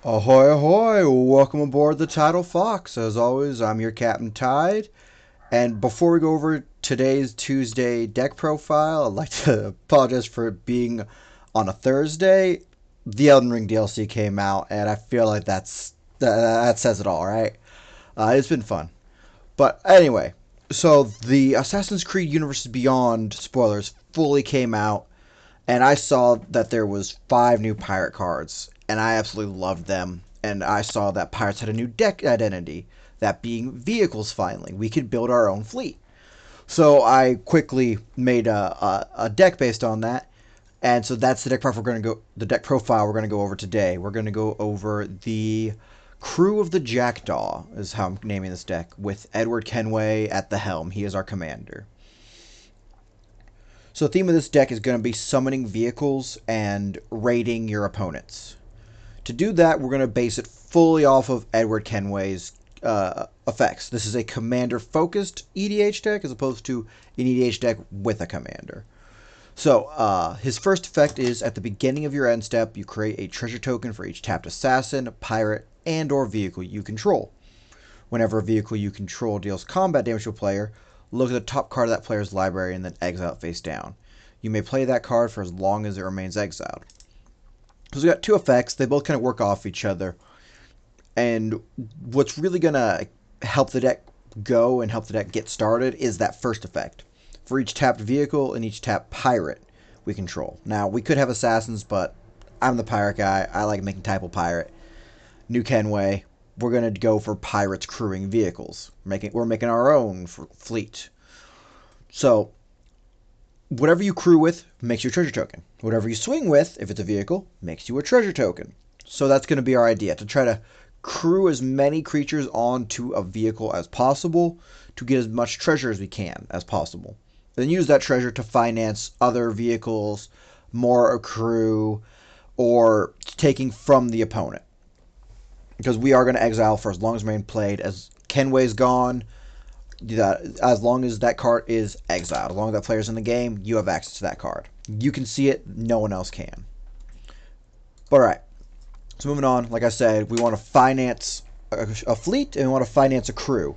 Ahoy, ahoy! Welcome aboard the Tidal Fox. As always, I'm your Captain Tide. And before we go over today's Tuesday deck profile, I'd like to apologize for being on a Thursday. The Elden Ring DLC came out, and I feel like that says it all, right? It's been fun. But anyway, so the Assassin's Creed Universes Beyond spoilers fully came out, and I saw that there was 5 new pirate cards, and I absolutely loved them. And I saw that pirates had a new deck identity, that being vehicles. Finally, we could build our own fleet. So I quickly made a deck based on that, and so that's the deck profile we're going to go over today. We're going to go over the Crew of the Jackdaw is how I'm naming this deck, with Edward Kenway at the helm. He is our commander. So the theme of this deck is going to be summoning vehicles and raiding your opponents. To do that, we're going to base it fully off of Edward Kenway's effects. This is a commander-focused EDH deck as opposed to an EDH deck with a commander. So his first effect is at the beginning of your end step, you create a treasure token for each tapped assassin, pirate, and or vehicle you control. Whenever a vehicle you control deals combat damage to a player, look at the top card of that player's library and then exile it face down. You may play that card for as long as it remains exiled. So we got 2 effects. They both kind of work off each other. And what's really going to help the deck go and help the deck get started is that first effect. For each tapped vehicle and each tapped pirate we control. Now, we could have assassins, but I'm the pirate guy. I like making typo pirate. New Kenway. We're going to go for pirates crewing vehicles. We're making our own fleet. So, whatever you crew with makes you a treasure token. Whatever you swing with, if it's a vehicle, makes you a treasure token. So that's going to be our idea, to try to crew as many creatures onto a vehicle as possible to get as much treasure as we can as possible. Then use that treasure to finance other vehicles, more crew, or taking from the opponent. Because we are going to exile for as long as remain played. As Kenway's gone, as long as that card is exiled, as long as that player's in the game, you have access to that card. You can see it, no one else can. But alright, so moving on, like I said, we want to finance a fleet and we want to finance a crew.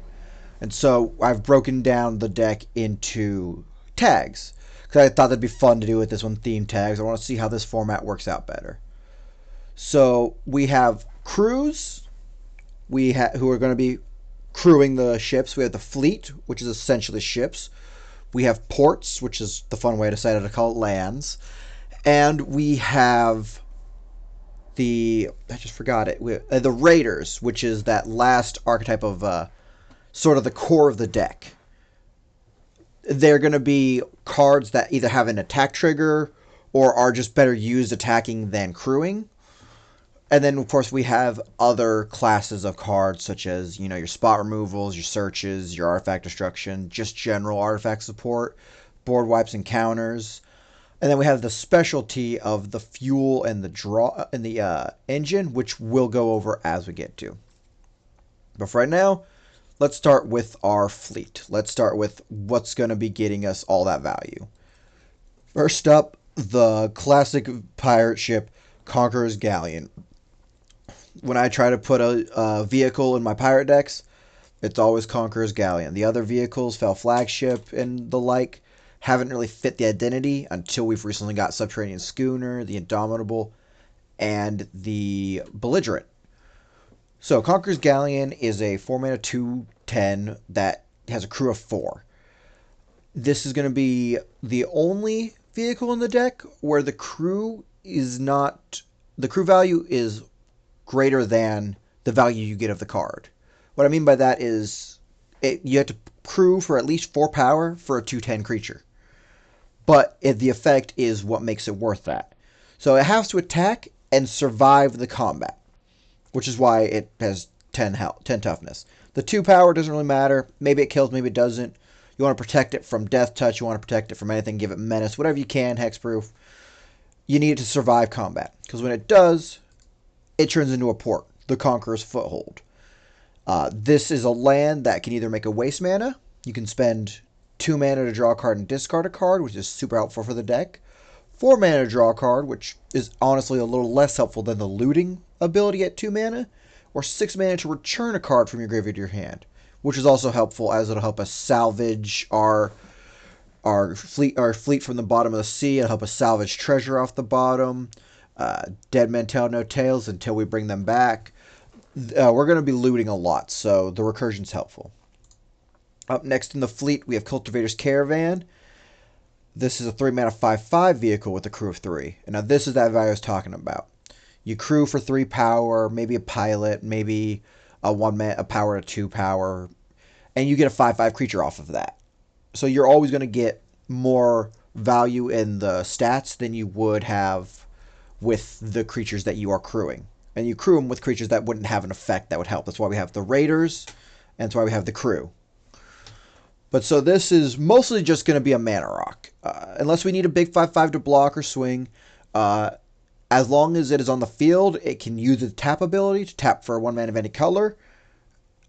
And so I've broken down the deck into tags, because I thought that'd be fun to do with this one, theme tags. I want to see how this format works out better. So we have crews, who are going to be crewing the ships. We have the fleet, which is essentially ships. We have ports, which is the fun way I decided to call it, lands. And we have I just forgot it, the raiders, which is that last archetype of sort of the core of the deck. They're going to be cards that either have an attack trigger or are just better used attacking than crewing. And then, of course, we have other classes of cards, such as, your spot removals, your searches, your artifact destruction, just general artifact support, board wipes and counters. And then we have the specialty of the fuel and the engine, which we'll go over as we get to. But for right now, let's start with our fleet. Let's start with what's going to be getting us all that value. First up, the classic pirate ship, Conqueror's Galleon. When I try to put a vehicle in my pirate decks, it's always Conqueror's Galleon. The other vehicles, Fell Flagship and the like, haven't really fit the identity until we've recently got Subterranean Schooner, the Indomitable, and the Belligerent. So Conqueror's Galleon is a 4-mana 2/10 that has a crew of 4. This is going to be the only vehicle in the deck where the crew value is greater than the value you get of the card. What I mean by that is you have to crew for at least 4 power for a 2/10 creature. But the effect is what makes it worth that. So it has to attack and survive the combat, which is why it has 10 toughness. The 2 power doesn't really matter. Maybe it kills, maybe it doesn't. You want to protect it from death touch. You want to protect it from anything. Give it menace, whatever you can, hexproof. You need it to survive combat, because when it does, it turns into a port, the Conqueror's Foothold. This is a land that can either make a waste mana. You can spend 2 mana to draw a card and discard a card, which is super helpful for the deck. 4 mana to draw a card, which is honestly a little less helpful than the looting ability at 2 mana, or 6 mana to return a card from your graveyard to your hand, which is also helpful as it'll help us salvage our fleet from the bottom of the sea. It'll help us salvage treasure off the bottom. Dead men tell no tales until we bring them back. We're going to be looting a lot, so the recursion's helpful. Up next in the fleet, we have Cultivator's Caravan. This is a 3 mana 5/5 vehicle with a crew of 3. And now this is that value I was talking about. You crew for 3 power, maybe a pilot, maybe a power to 2 power, and you get a 5/5 creature off of that. So you're always going to get more value in the stats than you would have with the creatures that you are crewing. And you crew them with creatures that wouldn't have an effect that would help. That's why we have the Raiders, and that's why we have the crew. But so this is mostly just going to be a mana rock. Unless we need a big 5/5 to block or swing, as long as it is on the field, it can use the tap ability to tap for 1 mana of any color.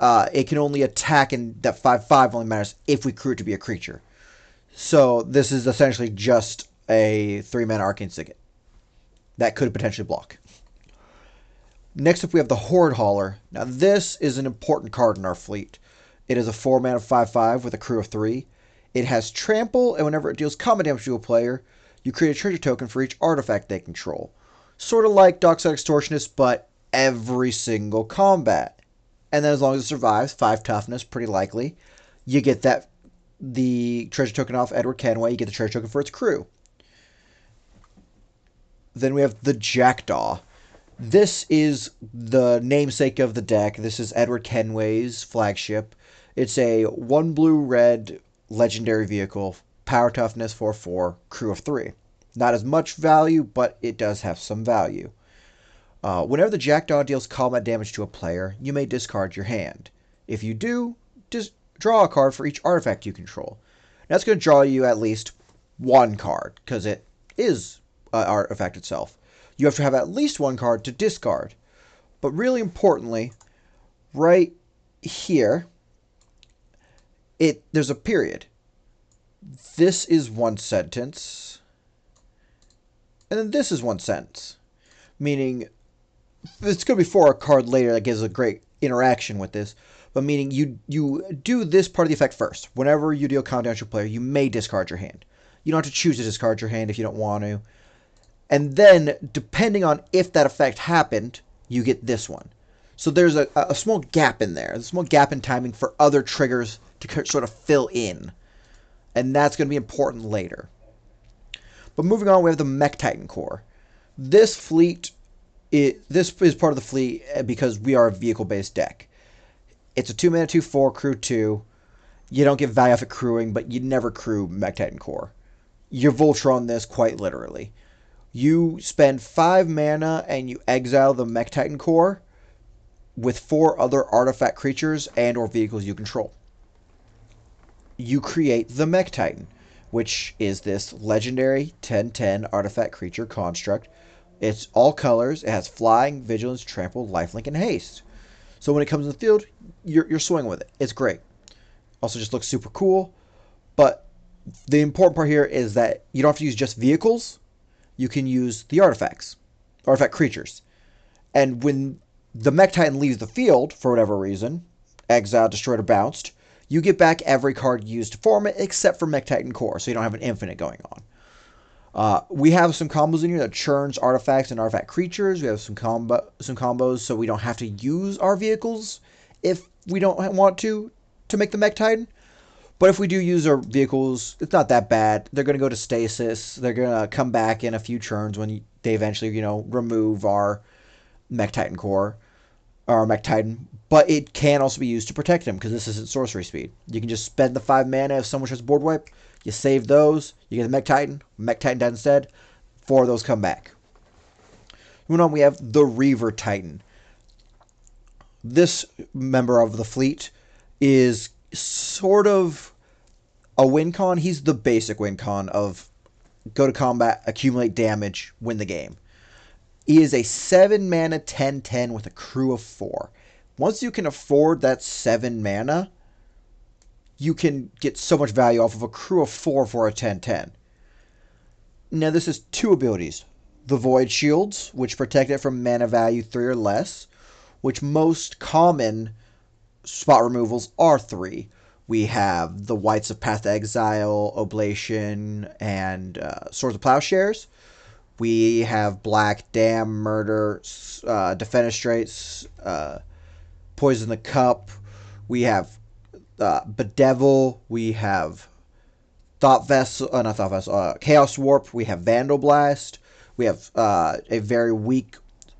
It can only attack, and that 5/5 only matters if we crew it to be a creature. So this is essentially just a 3 mana Arcane Signet that could potentially block. Next up, we have the Horde Hauler. Now this is an important card in our fleet. It is a 4 mana 5/5 with a crew of 3. It has trample, and whenever it deals combat damage to a player, you create a treasure token for each artifact they control. Sort of like Dockside Extortionist, but every single combat. And then as long as it survives, 5 toughness, pretty likely, you get the treasure token off Edward Kenway, you get the treasure token for its crew. Then we have the Jackdaw. This is the namesake of the deck. This is Edward Kenway's flagship. It's a 1 blue-red legendary vehicle, power toughness 4/4, crew of 3. Not as much value, but it does have some value. Whenever the Jackdaw deals combat damage to a player, you may discard your hand. If you do, just draw a card for each artifact you control. That's going to draw you at least 1 card, because it is an artifact itself. You have to have at least 1 card to discard. But really importantly, right here, there's a period. This is 1 sentence. And then this is 1 sentence. Meaning, it's going to be for a card later that gives a great interaction with this. But meaning, you do this part of the effect first. Whenever you deal combat damage to a player, you may discard your hand. You don't have to choose to discard your hand if you don't want to. And then, depending on if that effect happened, you get this one. So there's a small gap in there. A small gap in timing for other triggers to sort of fill in. And that's going to be important later. But moving on, we have the Mech Titan Core. This is part of the fleet because we are a vehicle-based deck. It's a 2 mana 2/4 crew 2. You don't get value off of crewing, but you never crew Mech Titan Core. You Voltron this quite literally. You spend 5 mana and you exile the Mech Titan Core with 4 other artifact creatures and or vehicles you control. You create the Mech Titan, which is this legendary 10/10 artifact creature construct. It's all colors. It has flying, vigilance, trample, lifelink, and haste. So when it comes in the field, you're swinging with it. It's great. Also just looks super cool. But the important part here is that you don't have to use just vehicles. You can use the artifacts, artifact creatures. And when the Mech Titan leaves the field, for whatever reason, exiled, destroyed, or bounced, you get back every card used to form it, except for Mech Titan Core, so you don't have an infinite going on. We have some combos in here that churns artifacts and artifact creatures. We have some combos so we don't have to use our vehicles if we don't want to make the Mech Titan. But if we do use our vehicles, it's not that bad. They're going to go to stasis. They're going to come back in a few turns when they eventually, remove our Mech Titan Core, or our Mech Titan. But it can also be used to protect him, because this isn't sorcery speed. You can just spend the 5 mana if someone tries to board wipe. You save those. You get the Mech Titan. Mech Titan dies instead. 4 of those come back. Moving on, we have the Reaver Titan. This member of the fleet is sort of a win con. He's the basic win con of go to combat, accumulate damage, win the game. He is a 7 mana 10/10 with a crew of 4. Once you can afford that 7 mana, you can get so much value off of a crew of 4 for a 10/10. Now this has two abilities. The Void Shields, which protect it from mana value 3 or less, which most common spot removals are 3. We have the Whites of Path to Exile, Oblation, and Swords of Plowshares. We have Black, Dam, Murder, Defenestrates, Poison the Cup. We have Bedevil. We have Thought Vessel, not Thought Vessel, Chaos Warp. We have Vandal Blast. We have a very weak,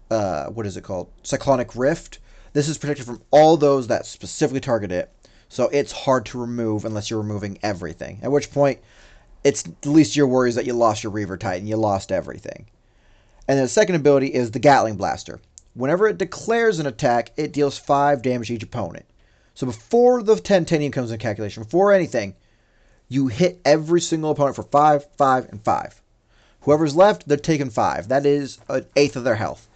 what is it called? Cyclonic Rift. This is protected from all those that specifically target it, so it's hard to remove unless you're removing everything. At which point, it's the least of your worries that you lost your Reaver Titan. You lost everything. And then the second ability is the Gatling Blaster. Whenever it declares an attack, it deals 5 damage to each opponent. So before the Titanium comes in calculation, before anything, you hit every single opponent for 5, 5, and 5. Whoever's left, they're taking 5. That is an eighth of their health.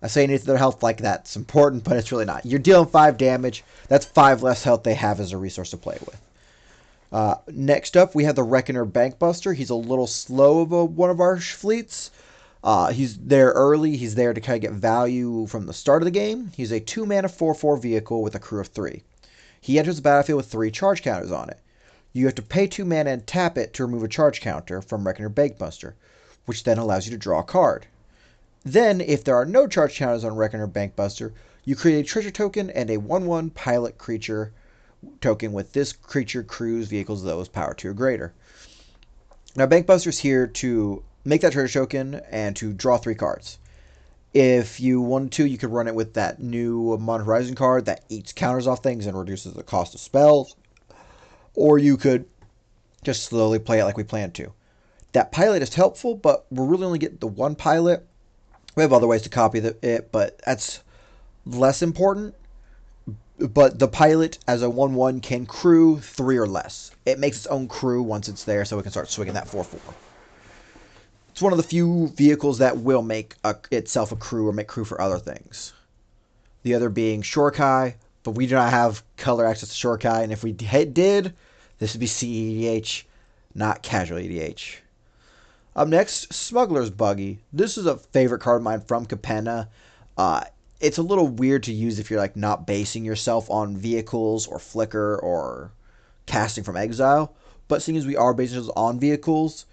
I say an eighth of their health like that's important, but it's really not. You're dealing 5 damage. That's 5 less health they have as a resource to play with. Next up, we have the Reckoner Bankbuster. He's a little slow of one of our fleets. He's there early. He's there to kind of get value from the start of the game. He's a 2-mana 4/4 vehicle with a crew of 3. He enters the battlefield with 3 charge counters on it. You have to pay 2 mana and tap it to remove a charge counter from Reckoner Bankbuster, which then allows you to draw a card. Then, if there are no charge counters on Reckoner Bankbuster, you create a treasure token and a 1/1 pilot creature token with this creature crews vehicles of those power 2 or greater. Now, Bankbuster's here to make that treasure token and to draw 3 cards. If you wanted to, you could run it with that new Modern Horizon card that eats counters off things and reduces the cost of spells. Or you could just slowly play it like we planned to. That pilot is helpful, but we're really only getting the 1 pilot. We have other ways to copy it, but that's less important. But the pilot, as a 1/1, can crew 3 or less. It makes its own crew once it's there, so it can start swinging that 4/4. It's one of the few vehicles that will make itself a crew or make crew for other things. The other being Shorkai, but we do not have color access to Shorkai, and if we did, this would be CEDH, not casual EDH. Up next, Smuggler's Buggy. This is a favorite card of mine from Capenna. It's a little weird to use if you're like not basing yourself on vehicles or flicker or casting from exile. But seeing as we are basing ourselves on vehicles,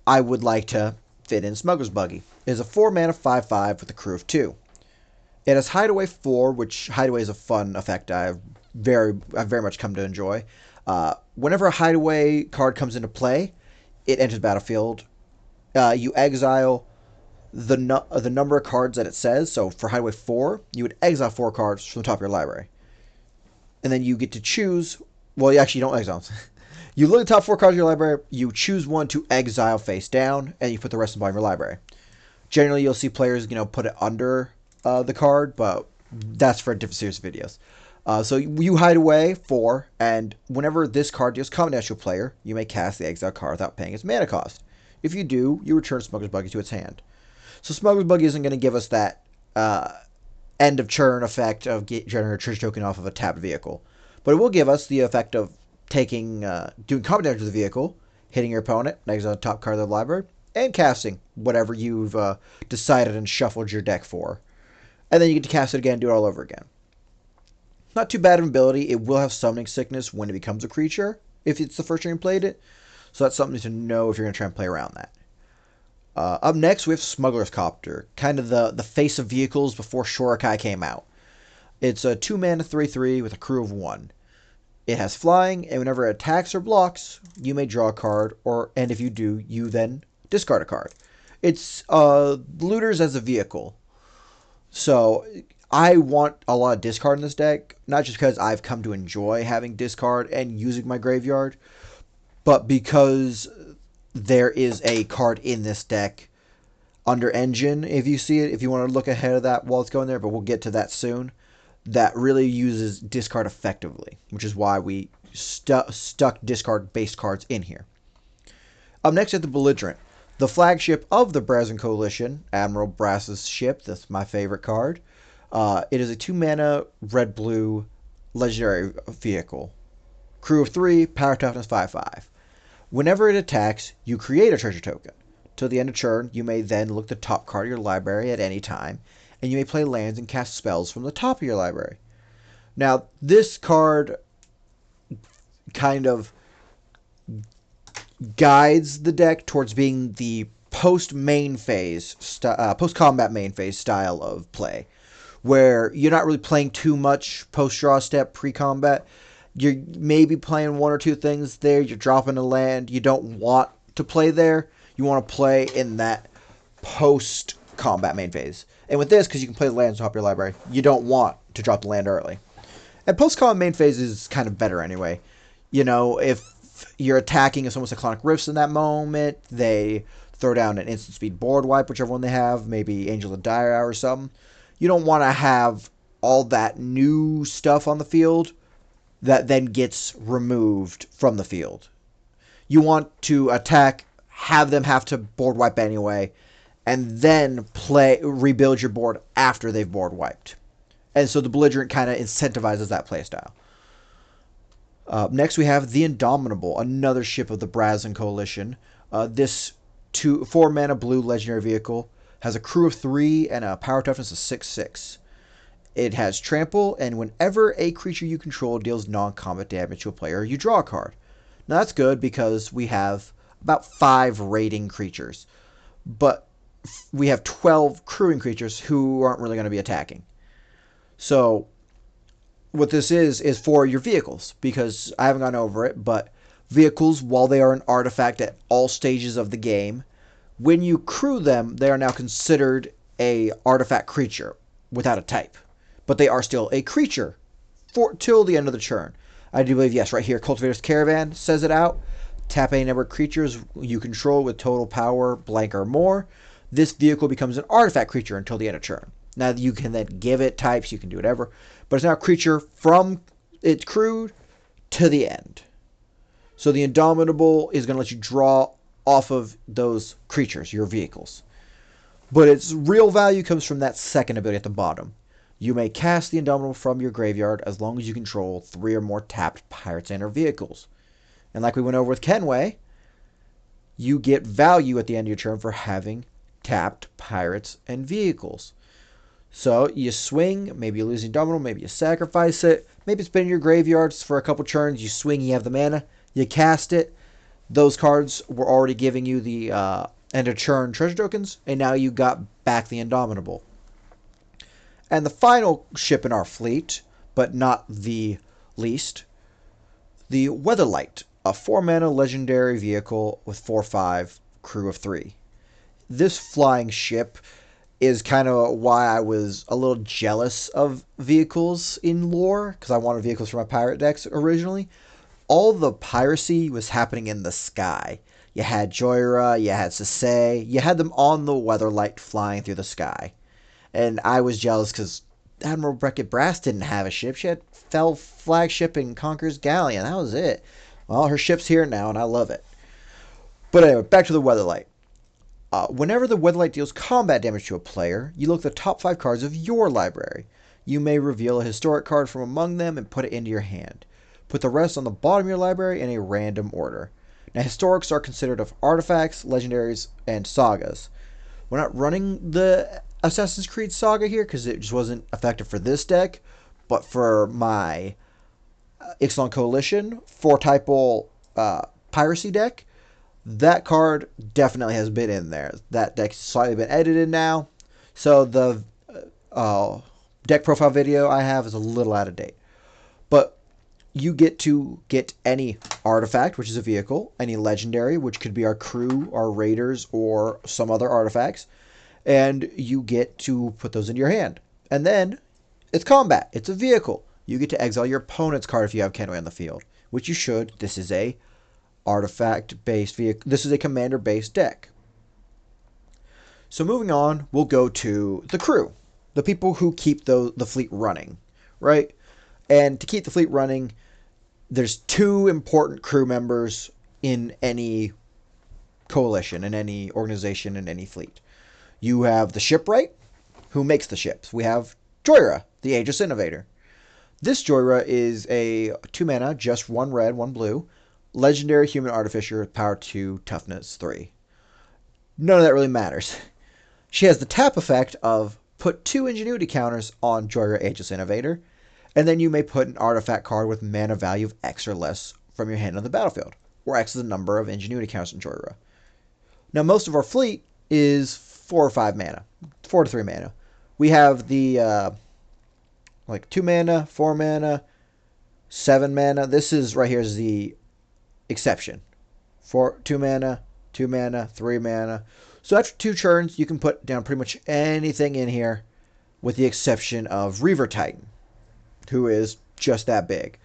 I would like to fit in Smuggler's Buggy. It is a 4-mana 5/5 with a crew of 2. It has Hideaway 4, which Hideaway is a fun effect I've very much come to enjoy. Whenever a Hideaway card comes into play, it enters the battlefield. You exile the number of cards that it says. So for Hideaway 4, you would exile 4 cards from the top of your library. And then you get to choose... Well, you actually don't exile. You look at the top 4 cards of your library, you choose one to exile face down, and you put the rest in the bottom of your library. Generally, you'll see players, put it under the card, but that's for a different series of videos. So you hide away 4, and whenever this card deals combat damage to a player, you may cast the exile card without paying its mana cost. If you do, you return Smuggler's Buggy to its hand. So Smuggler's Buggy isn't going to give us that end of churn effect of generating a treasure token off of a tapped vehicle. But it will give us the effect of doing combat damage to the vehicle, hitting your opponent, exile the top card of the library, and casting whatever you've decided and shuffled your deck for. And then you get to cast it again and do it all over again. Not too bad of an ability. It will have Summoning Sickness when it becomes a creature, if it's the first time you played it. So that's something to know if you're going to try and play around that. Up next, we have Smuggler's Copter, kind of the face of vehicles before Shorikai came out. It's a 2-mana 3/3 with a crew of 1. It has flying, and whenever it attacks or blocks, you may draw a card, and if you do, you then discard a card. It's looters as a vehicle. So I want a lot of discard in this deck, not just because I've come to enjoy having discard and using my graveyard, but because there is a card in this deck under Engine, if you see it, if you want to look ahead of that while it's going there, but we'll get to that soon, that really uses discard effectively, which is why we stuck discard-based cards in here. Up next is the Belligerent, the flagship of the Brazen Coalition, Admiral Brass's ship. That's my favorite card. It is a 2-mana red-blue legendary vehicle. Crew of 3, power toughness 5/5. Whenever it attacks, you create a treasure token. Till the end of turn, you may then look the top card of your library at any time, and you may play lands and cast spells from the top of your library. Now, this card kind of guides the deck towards being the post combat main phase style of play, where you're not really playing too much post draw step pre combat. You're maybe playing one or two things there. You're dropping a land you don't want to play there. You want to play in that post combat main phase. And with this, because you can play the lands on top of your library, you don't want to drop the land early. And post combat main phase is kind of better anyway. You know, if you're attacking if someone's Cyclonic Rifts in that moment, they throw down an instant speed board wipe, whichever one they have, maybe Angel of Dire or something. You don't want to have all that new stuff on the field that then gets removed from the field. You want to attack, have them have to board wipe anyway, and then rebuild your board after they've board wiped. And so the Belligerent kind of incentivizes that playstyle. Next, we have the Indomitable, another ship of the Brazen Coalition. This 4-mana blue legendary vehicle has a crew of 3 and a power toughness of 6/6. It has trample, and whenever a creature you control deals non-combat damage to a player, you draw a card. Now that's good because we have about 5 raiding creatures, but we have 12 crewing creatures who aren't really going to be attacking. So what this is for your vehicles, because I haven't gone over it, but vehicles, while they are an artifact at all stages of the game, when you crew them, they are now considered a artifact creature without a type. But they are still a creature till the end of the turn. I do believe, yes, right here, Cultivator's Caravan says it out. Tap any number of creatures you control with total power, blank or more. This vehicle becomes an artifact creature until the end of turn. Now, you can then give it types, you can do whatever, but it's now a creature from its crew to the end. So the Indomitable is going to let you draw off of those creatures, your vehicles. But its real value comes from that second ability at the bottom. You may cast the Indomitable from your graveyard as long as you control 3 or more tapped pirates and or vehicles. And like we went over with Kenway, you get value at the end of your turn for having tapped pirates and vehicles. So you swing, maybe you lose the Indomitable, maybe you sacrifice it, maybe it's been in your graveyards for a couple turns, you swing, you have the mana, you cast it. Those cards were already giving you the end of turn treasure tokens, and now you got back the Indomitable. And the final ship in our fleet, but not the least, the Weatherlight, a 4-mana legendary vehicle with 4/5, crew of 3. This flying ship is kind of why I was a little jealous of vehicles in lore, because I wanted vehicles for my pirate decks originally. All the piracy was happening in the sky. You had Joyra, you had Sasay, you had them on the Weatherlight flying through the sky. And I was jealous because Admiral Beckett Brass didn't have a ship. She had Fell Flagship and Conqueror's Galleon. That was it. Well, her ship's here now, and I love it. But anyway, back to the Weatherlight. Whenever the Weatherlight deals combat damage to a player, you look at the top 5 cards of your library. You may reveal a historic card from among them and put it into your hand. Put the rest on the bottom of your library in a random order. Now, historics are considered of artifacts, legendaries, and sagas. We're not running the Assassin's Creed Saga here because it just wasn't effective for this deck, but for my Ixalan Coalition 4-typal piracy deck, that card definitely has been in there. That deck's slightly been edited now, so the deck profile video I have is a little out of date. But you get to get any artifact, which is a vehicle, any legendary, which could be our crew, our raiders, or some other artifacts, and you get to put those into your hand. And then it's combat. It's a vehicle. You get to exile your opponent's card if you have Kenway on the field, which you should. This is a artifact-based vehicle. This is a commander-based deck. So moving on, we'll go to the crew, the people who keep the fleet running, right? And to keep the fleet running, there's 2 important crew members in any coalition, in any organization, in any fleet. You have the shipwright, who makes the ships. We have Joyra, the Aegis Innovator. This Joyra is a 2-mana, just 1 red, 1 blue, legendary human artificer with power 2, toughness 3. None of that really matters. She has the tap effect of put 2 ingenuity counters on Joyrah Ageless Innovator, and then you may put an artifact card with mana value of X or less from your hand on the battlefield, where X is the number of ingenuity counters in Joyrah. Now, most of our fleet is 4 or 5 mana, 4 to 3 mana. We have the like 2 mana, 4 mana, 7 mana. This is right here is the exception. 2 mana, 2 mana, 3 mana. So after 2 turns, you can put down pretty much anything in here, with the exception of Reaver Titan, who is just that big.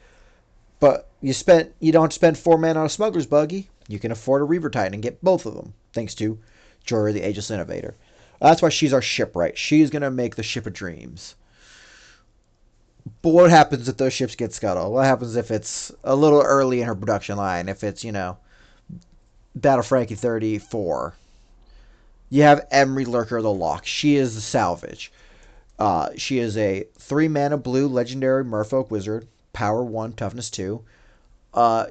But you don't have to spend 4 mana on a Smuggler's Buggy. You can afford a Reaver Titan and get both of them, thanks to Joyrah the Ageless Innovator. That's why she's our shipwright. She's going to make the Ship of Dreams. But what happens if those ships get scuttled? What happens if it's a little early in her production line? If it's, Battle Frankie 34. You have Emery Lurker the Lock. She is the salvage. She is a 3 mana blue legendary Merfolk Wizard. Power 1, toughness 2.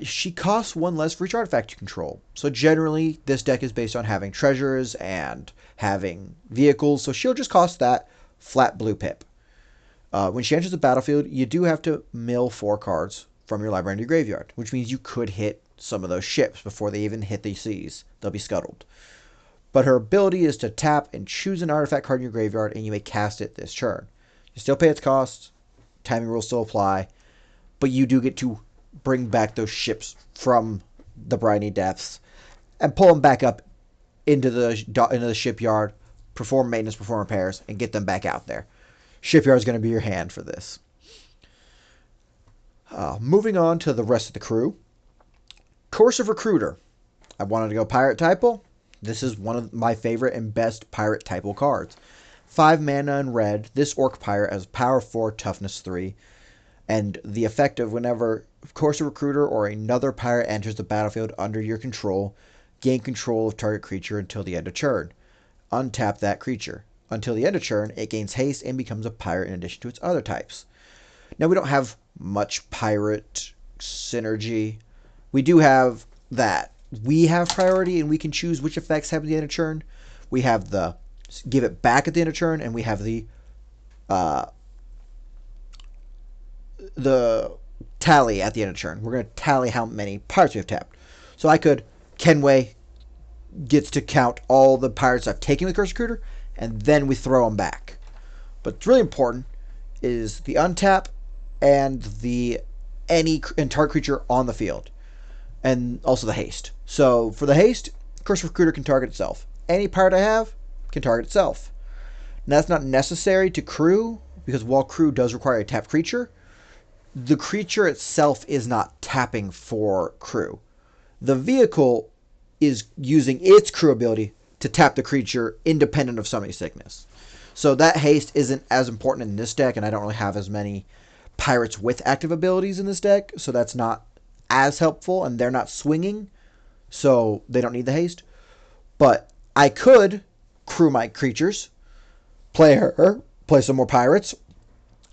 She costs 1 less for each artifact you control. So generally, this deck is based on having treasures and having vehicles. So she'll just cost that flat blue pip. When she enters the battlefield, you do have to mill 4 cards from your library into your graveyard, which means you could hit some of those ships before they even hit the seas. They'll be scuttled. But her ability is to tap and choose an artifact card in your graveyard, and you may cast it this turn. You still pay its cost. Timing rules still apply. But you do get to bring back those ships from the briny depths and pull them back up into the shipyard, perform maintenance, perform repairs, and get them back out there. Shipyard is going to be your hand for this. Moving on to the rest of the crew. Coercive Recruiter. I wanted to go Pirate Typal. This is one of my favorite and best Pirate Typal cards. 5 mana in red. This Orc Pirate has power 4, toughness 3. And the effect of whenever Coercive Recruiter or another pirate enters the battlefield under your control, gain control of target creature until the end of turn. Untap that creature. Until the end of turn, it gains haste and becomes a pirate in addition to its other types. Now, we don't have much pirate synergy. We do have that. We have priority, and we can choose which effects happen at the end of turn. We have the give it back at the end of turn, and we have the tally at the end of turn. We're going to tally how many pirates we have tapped. So Kenway gets to count all the pirates I've taken with Coercive Recruiter, and then we throw them back. But what's really important is the untap and any target creature on the field, and also the haste. So for the haste, Coercive Recruiter can target itself. Any pirate I have can target itself. Now that's not necessary to crew, because while crew does require a tapped creature, the creature itself is not tapping for crew. The vehicle is using its crew ability to tap the creature independent of Summoning Sickness. So that haste isn't as important in this deck, and I don't really have as many pirates with active abilities in this deck, so that's not as helpful, and they're not swinging, so they don't need the haste. But I could crew my creatures, play some more pirates,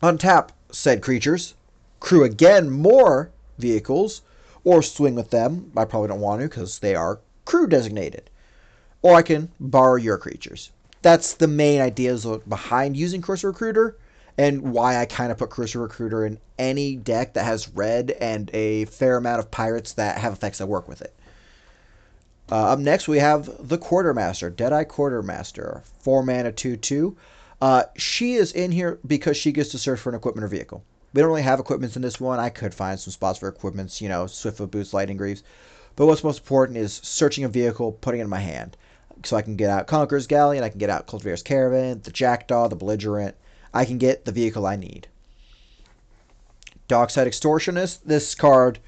untap said creatures, crew again more vehicles, or swing with them. I probably don't want to because they are crew designated. Or I can borrow your creatures. That's the main ideas behind using Coercive Recruiter, and why I kind of put Coercive Recruiter in any deck that has red and a fair amount of pirates that have effects that work with it. Up next, we have the Quartermaster, Deadeye Quartermaster, 4 mana 2/2. She is in here because she gets to search for an equipment or vehicle. We don't really have equipments in this one. I could find some spots for equipments, Swiftfoot Boots, Lightning Greaves. But what's most important is searching a vehicle, putting it in my hand. So I can get out Conqueror's Galleon, I can get out Cultivator's Caravan, the Jackdaw, the Belligerent. I can get the vehicle I need. Dockside Extortionist. This card,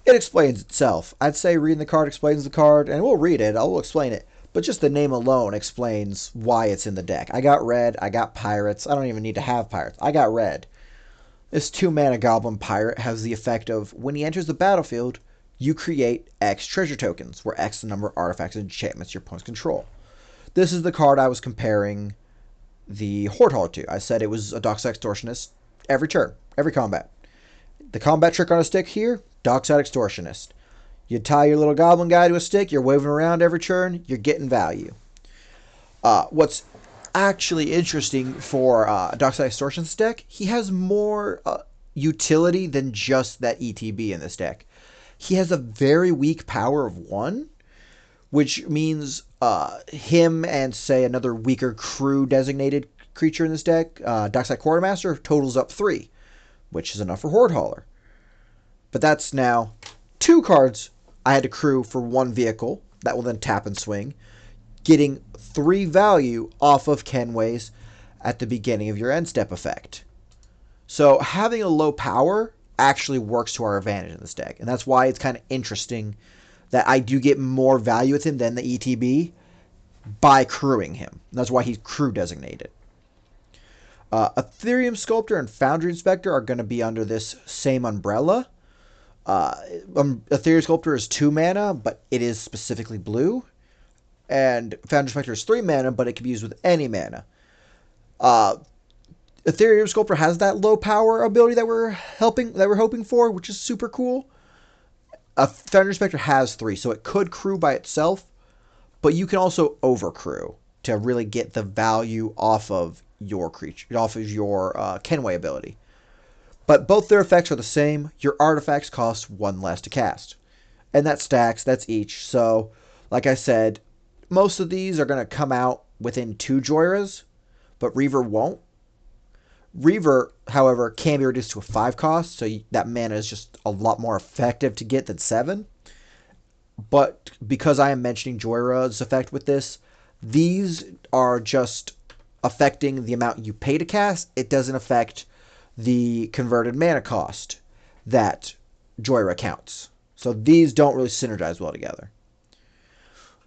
it explains itself. I'd say reading the card explains the card, and we'll read it. I will explain it. But just the name alone explains why it's in the deck. I got red. I got pirates. I don't even need to have pirates. I got red. This 2 mana Goblin Pirate has the effect of when he enters the battlefield, you create X treasure tokens, where X is the number of artifacts and enchantments your opponents control. This is the card I was comparing the Horde Hauler to. I said it was a Dockside Extortionist every turn, every combat. The combat trick on a stick here, Dockside Extortionist. You tie your little goblin guy to a stick, you're waving around every turn, you're getting value. What's actually interesting for Dockside Extortion's deck, he has more utility than just that ETB in this deck. He has a very weak power of 1, which means him and, say, another weaker crew designated creature in this deck, Dockside Quartermaster, totals up 3, which is enough for Horde Hauler. But that's now 2 cards I had to crew for 1 vehicle that will then tap and swing, getting 3 value off of Kenway's at the beginning of your end step effect. So having a low power actually works to our advantage in this deck, and that's why it's kind of interesting that I do get more value with him than the ETB by crewing him. That's why he's crew designated. Ethereum Sculptor and Foundry Inspector are going to be under this same umbrella. Ethereum Sculptor is 2 mana, but it is specifically blue. And Foundry Inspector is 3 mana, but it can be used with any mana. Ethereum Sculptor has that low power ability that we're hoping for, which is super cool. Foundry Inspector has 3, so it could crew by itself, but you can also overcrew to really get the value off of your creature, off of your Kenway ability. But both their effects are the same. Your artifacts cost 1 less to cast. And that stacks, that's each. So, like I said, most of these are going to come out within 2 Joyras, but Reaver won't. Reaver, however, can be reduced to a 5 cost, so that mana is just a lot more effective to get than 7. But because I am mentioning Joyra's effect with this, these are just affecting the amount you pay to cast. It doesn't affect the converted mana cost that Joyra counts. So these don't really synergize well together.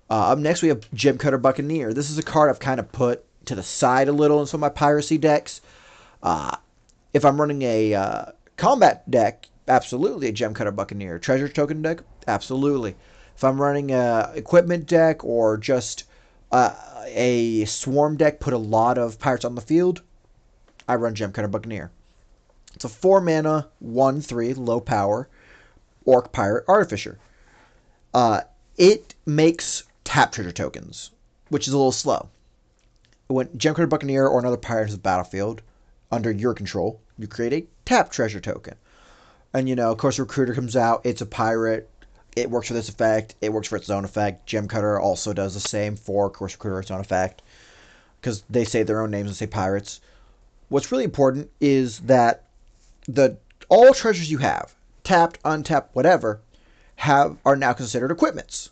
Up next, we have Gem Cutter Buccaneer. This is a card I've kind of put to the side a little in some of my piracy decks. If I'm running a combat deck, absolutely a Gem Cutter Buccaneer. Treasure token deck, absolutely. If I'm running a equipment deck or just a swarm deck, put a lot of pirates on the field, I run Gem Cutter Buccaneer. It's a 4 mana, 1/3, low power, Orc Pirate Artificer. It makes tap treasure tokens, which is a little slow. When Gem Cutter Buccaneer or another pirate is the battlefield, under your control, you create a tap treasure token. And, of course, Recruiter comes out. It's a pirate. It works for this effect. It works for its own effect. Gem Cutter also does the same for, of course, Recruiter, its own effect. Because they say their own names and say pirates. What's really important is that all treasures you have, tapped, untapped, whatever, are now considered equipments.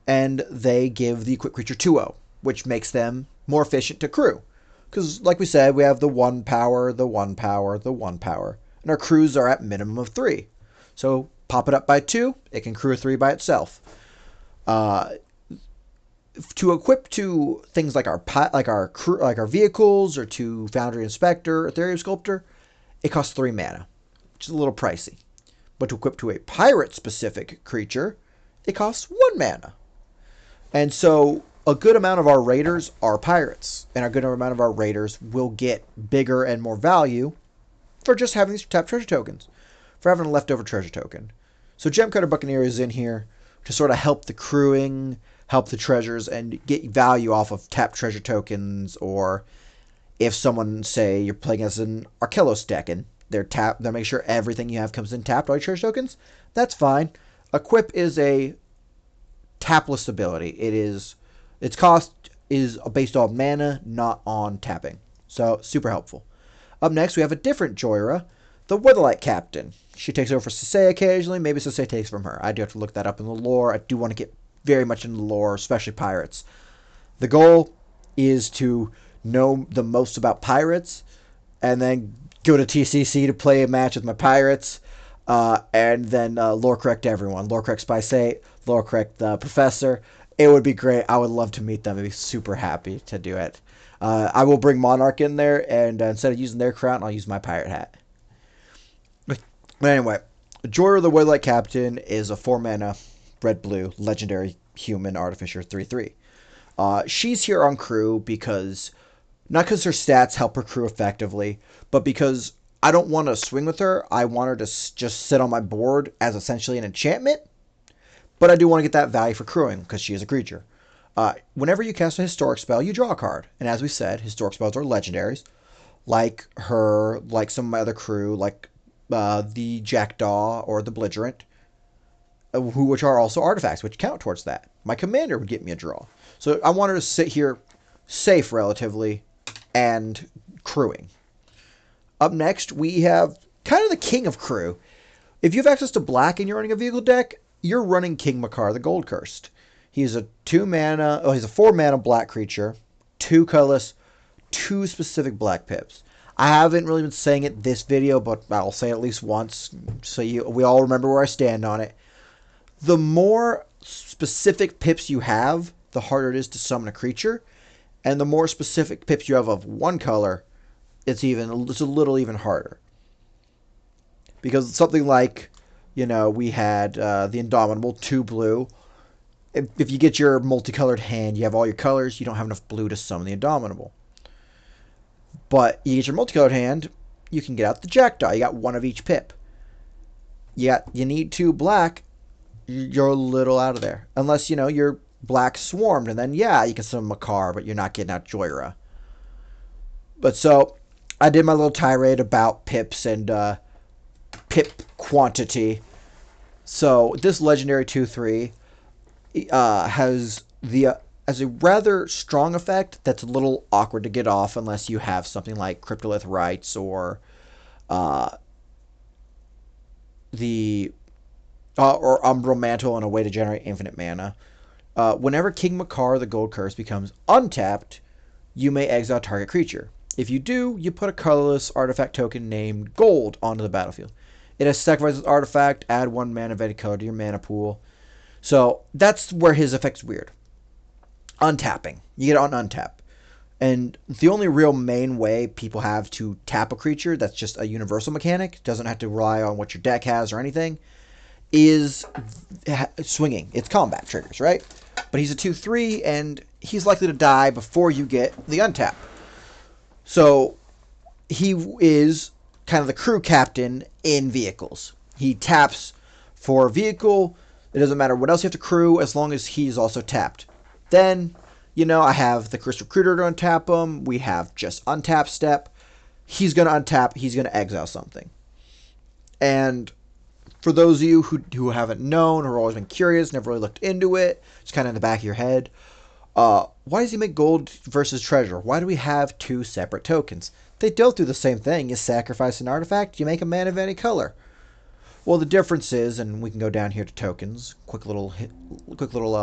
And they give the equipped creature 2/0, which makes them more efficient to crew. Because, like we said, we have the 1 power, the 1 power, the 1 power. And our crews are at minimum of 3. So pop it up by 2, it can crew a 3 by itself. To equip to things like our vehicles, or to Foundry Inspector, Ethereum Sculptor, it costs 3 mana, which is a little pricey. But to equip to a pirate-specific creature, it costs 1 mana. And so a good amount of our raiders are pirates, and a good amount of our raiders will get bigger and more value for just having these tap treasure tokens, for having a leftover treasure token. So Gem Cutter Buccaneer is in here to sort of help the crewing, help the treasures, and get value off of tap treasure tokens. Or if someone, say, you're playing as an Arkelos deck and they'll make sure everything you have comes in tapped, all your treasure tokens, that's fine. Equip is a tapless ability. Its cost is based on mana, not on tapping. So, super helpful. Up next, we have a different Joyra, the Weatherlight Captain. She takes over for Sasay occasionally. Maybe Sasay takes from her. I do have to look that up in the lore. I do want to get very much into the lore, especially pirates. The goal is to know the most about pirates, and then go to TCC to play a match with my pirates, and then lore correct everyone. Lore correct Spicate, lore correct the Professor. It would be great. I would love to meet them. I'd be super happy to do it. I will bring Monarch in there, and instead of using their crown, I'll use my pirate hat. But anyway, Joyra the Weatherlight Captain is a 4 mana, red-blue, legendary human artificer 3/3. She's here on crew because, not because her stats help her crew effectively, but because I don't want to swing with her. I want her to just sit on my board as essentially an enchantment. But I do want to get that value for crewing because she is a creature. Whenever you cast a historic spell, you draw a card. And as we said, historic spells are legendaries, like her, like some of my other crew, like the Jackdaw or the Belligerent, which are also artifacts, which count towards that. My commander would get me a draw. So I wanted to sit here safe relatively and crewing. Up next, we have kind of the king of crew. If you have access to black and you're running a vehicle deck, you're running King Makar the Gold Cursed. He's a 2-mana, he's a 4-mana black creature, 2 colorless, 2 specific black pips. I haven't really been saying it this video, but I'll say it at least once so we all remember where I stand on it. The more specific pips you have, the harder it is to summon a creature, and the more specific pips you have of one color, it's a little even harder. Because something like, we had the Indomitable, 2 blue. If you get your multicolored hand, you have all your colors, you don't have enough blue to summon the Indomitable. But you get your multicolored hand, you can get out the Jackdaw. You got 1 of each pip. You need 2 black, you're a little out of there. Unless, you're black swarmed, and then, yeah, you can summon Makar, but you're not getting out Joyra. But so, I did my little tirade about pips and pip quantity. So, this legendary 2/3 has a rather strong effect that's a little awkward to get off unless you have something like Cryptolith Rites or or Umbral Mantle and a way to generate infinite mana. Whenever King Makar the Gold Curse becomes untapped, you may exile target creature. If you do, you put a colorless artifact token named Gold onto the battlefield. It has sacrifices artifact, add 1 mana of any color to your mana pool. So that's where his effect's weird. Untapping. You get it on untap. And the only real main way people have to tap a creature that's just a universal mechanic, doesn't have to rely on what your deck has or anything, is swinging. It's combat triggers, right? But he's a 2/3, and he's likely to die before you get the untap. So he is kind of the crew captain in vehicles. He taps for a vehicle. It doesn't matter what else you have to crew as long as he's also tapped. Then, I have the Crystal Recruiter to untap him. We have just untap step. He's going to untap. He's going to exile something. And for those of you who haven't known or always been curious, never really looked into it, it's kind of in the back of your head, why does he make gold versus treasure? Why do we have 2 separate tokens? They don't do the same thing. You sacrifice an artifact, you make a mana of any color. Well, the difference is, and we can go down here to tokens, quick little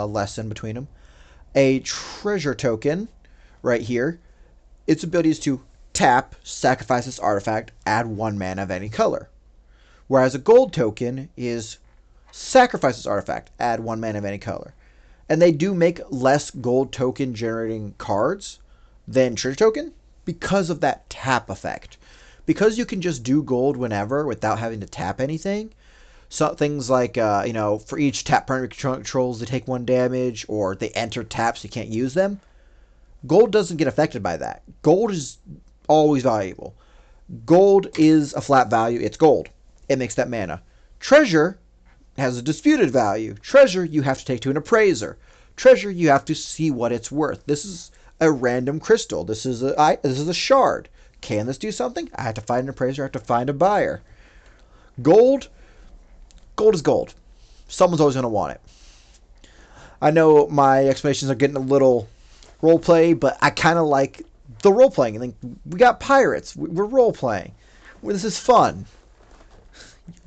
lesson between them. A treasure token, right here, its ability is to tap, sacrifice this artifact, add 1 mana of any color. Whereas a gold token is sacrifice this artifact, add 1 mana of any color. And they do make less gold token generating cards than treasure token because of that tap effect. Because you can just do gold whenever without having to tap anything. So things like, for each tap primary controls, they take 1 damage, or they enter taps, you can't use them. Gold doesn't get affected by that. Gold is always valuable. Gold is a flat value. It's gold. It makes that mana. Treasure has a disputed value. Treasure, you have to take to an appraiser. Treasure, you have to see what it's worth. This is a random crystal. This is a shard. Can this do something? I have to find an appraiser. I have to find a buyer. Gold is gold. Someone's always going to want it. I know my explanations are getting a little roleplay, but I kind of like the roleplaying. I think we got pirates. We're roleplaying. This is fun.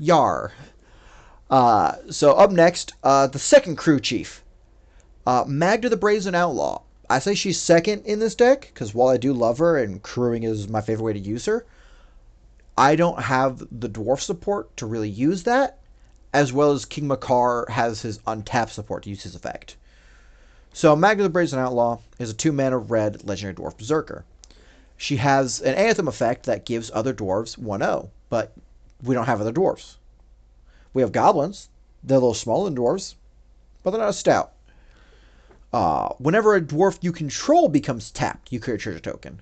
Yar. So up next, the second crew chief. Magda the Brazen Outlaw. I say she's second in this deck, because while I do love her, and crewing is my favorite way to use her, I don't have the dwarf support to really use that, as well as King Makar has his untapped support to use his effect. So Magda the Brazen Outlaw is a 2-mana red legendary dwarf berserker. She has an anthem effect that gives other dwarves 1/0, but we don't have other dwarves. We have goblins. They're a little smaller than dwarves, but they're not as stout. Whenever a dwarf you control becomes tapped, you create a treasure token.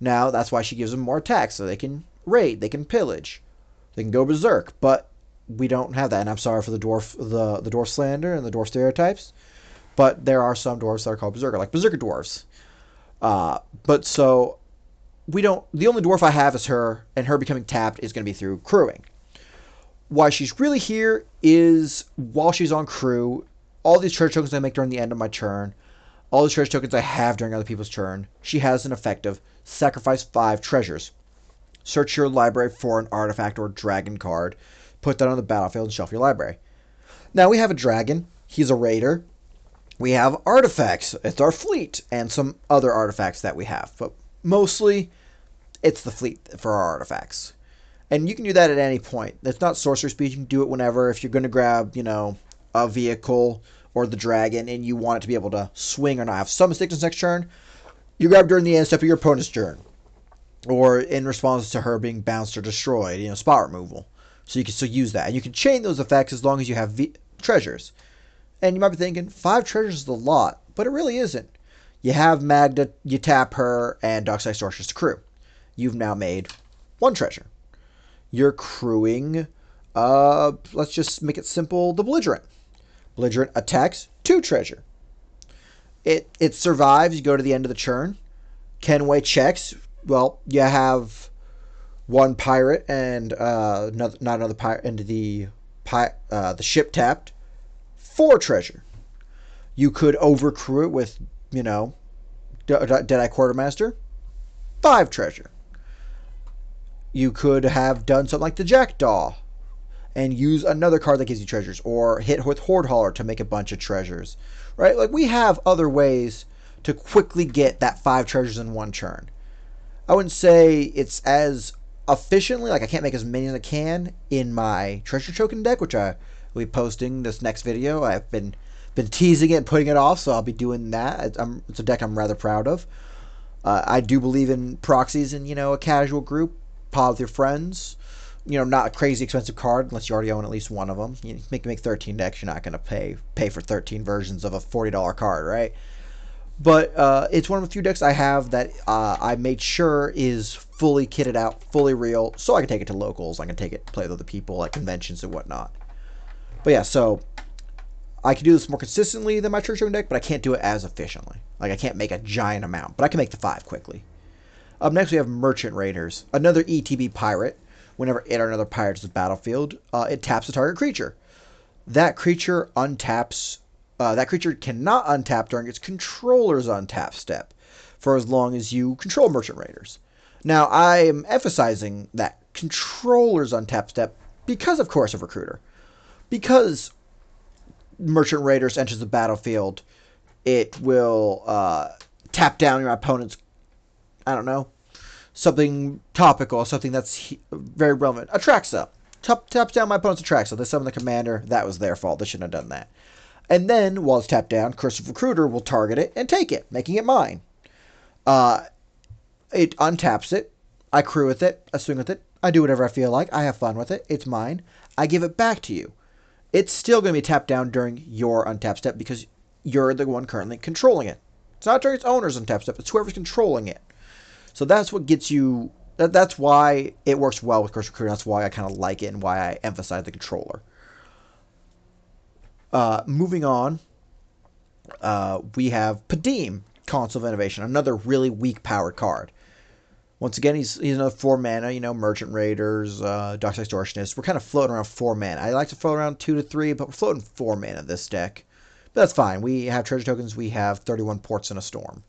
Now, that's why she gives them more attacks, so they can raid, they can pillage, they can go berserk, but we don't have that, and I'm sorry for the dwarf slander and the dwarf stereotypes, but there are some dwarves that are called berserker, like berserker dwarves. But so we don't. The only dwarf I have is her, and her becoming tapped is going to be through crewing. Why she's really here is while she's on crew, all these treasure tokens I make during the end of my turn, all the treasure tokens I have during other people's turn, she has an effective sacrifice 5 treasures. Search your library for an artifact or dragon card, put that on the battlefield, and shelf your library. Now we have a dragon. He's a raider. We have artifacts. It's our fleet and some other artifacts that we have. But mostly, it's the fleet for our artifacts. And you can do that at any point. It's not sorcerer speed. You can do it whenever. If you're going to grab, a vehicle or the dragon and you want it to be able to swing or not have some mistakes next turn, you grab during the end step of your opponent's turn. Or in response to her being bounced or destroyed, spot removal. So you can still use that. And you can chain those effects as long as you have treasures. And you might be thinking, 5 treasures is a lot. But it really isn't. You have Magda, you tap her, and Darkside Sorceress to crew. You've now made 1 treasure. You're crewing, let's just make it simple, the Belligerent. Belligerent attacks, 2 treasure. It survives, you go to the end of the turn. Kenway checks, well, you have 1 pirate and not another pirate into the ship tapped, 4 treasure. You could overcrew it with, Deadeye Quartermaster, 5 treasure. You could have done something like the Jackdaw and use another card that gives you treasures, or hit with Horde Hauler to make a bunch of treasures, right? Like, we have other ways to quickly get that 5 treasures in 1 turn. I wouldn't say it's as efficiently, like I can't make as many as I can in my treasure token deck, which I will be posting this next video. I've been teasing it and putting it off, so I'll be doing that. It's a deck I'm rather proud of. I do believe in proxies in, a casual group. Pod with your friends. Not a crazy expensive card unless you already own at least one of them. You make 13 decks. You're not going to pay for 13 versions of a $40 card, right? But it's one of the few decks I have that I made sure is fully kitted out, fully real, so I can take it to locals. I can take it, play with other people at conventions and whatnot. But yeah, so I can do this more consistently than my Church Token deck, but I can't do it as efficiently. Like, I can't make a giant amount, but I can make the 5 quickly. Up next, we have Merchant Raiders, another ETB pirate. Whenever it or another pirate is the battlefield, it taps the target creature. That creature untaps. That creature cannot untap during its controller's untap step, for as long as you control Merchant Raiders. Now, I am emphasizing that controller's untap step because, of course, of Recruiter. Because Merchant Raiders enters the battlefield, it will tap down your opponent's, something topical, something that's very relevant. Atraxa. Taps down my opponent's Atraxa. They summon the commander. That was their fault. They shouldn't have done that. And then, while it's tapped down, Curse of Recruiter will target it and take it, making it mine. It untaps it. I crew with it. I swing with it. I do whatever I feel like. I have fun with it. It's mine. I give it back to you. It's still going to be tapped down during your untap step because you're the one currently controlling it. It's not during its owner's untap step. It's whoever's controlling it. So that's what gets you... That's why it works well with Curse of Recruiter. That's why I kind of like it and why I emphasize the controller. Moving on, we have Padim, Consul of Innovation, another really weak powered card. Once again, he's another 4 mana, Merchant Raiders, Dark Extortionist. We're kind of floating around 4 mana. I like to float around 2 to 3, but we're floating 4 mana this deck. But that's fine. We have treasure tokens. We have 31 ports in a storm.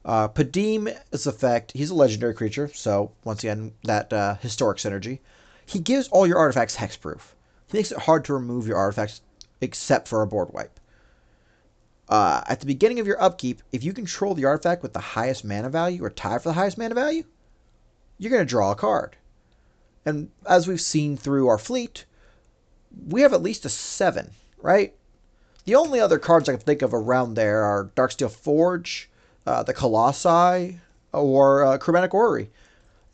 Padim is effect. He's a legendary creature, so once again, that historic synergy. He gives all your artifacts hexproof. He makes it hard to remove your artifacts except for a board wipe. At the beginning of your upkeep, if you control the artifact with the highest mana value or tie for the highest mana value, you're going to draw a card. And as we've seen through our fleet, we have at least a 7, right? The only other cards I can think of around there are Darksteel Forge, the Colossi, or Chromatic Orrery.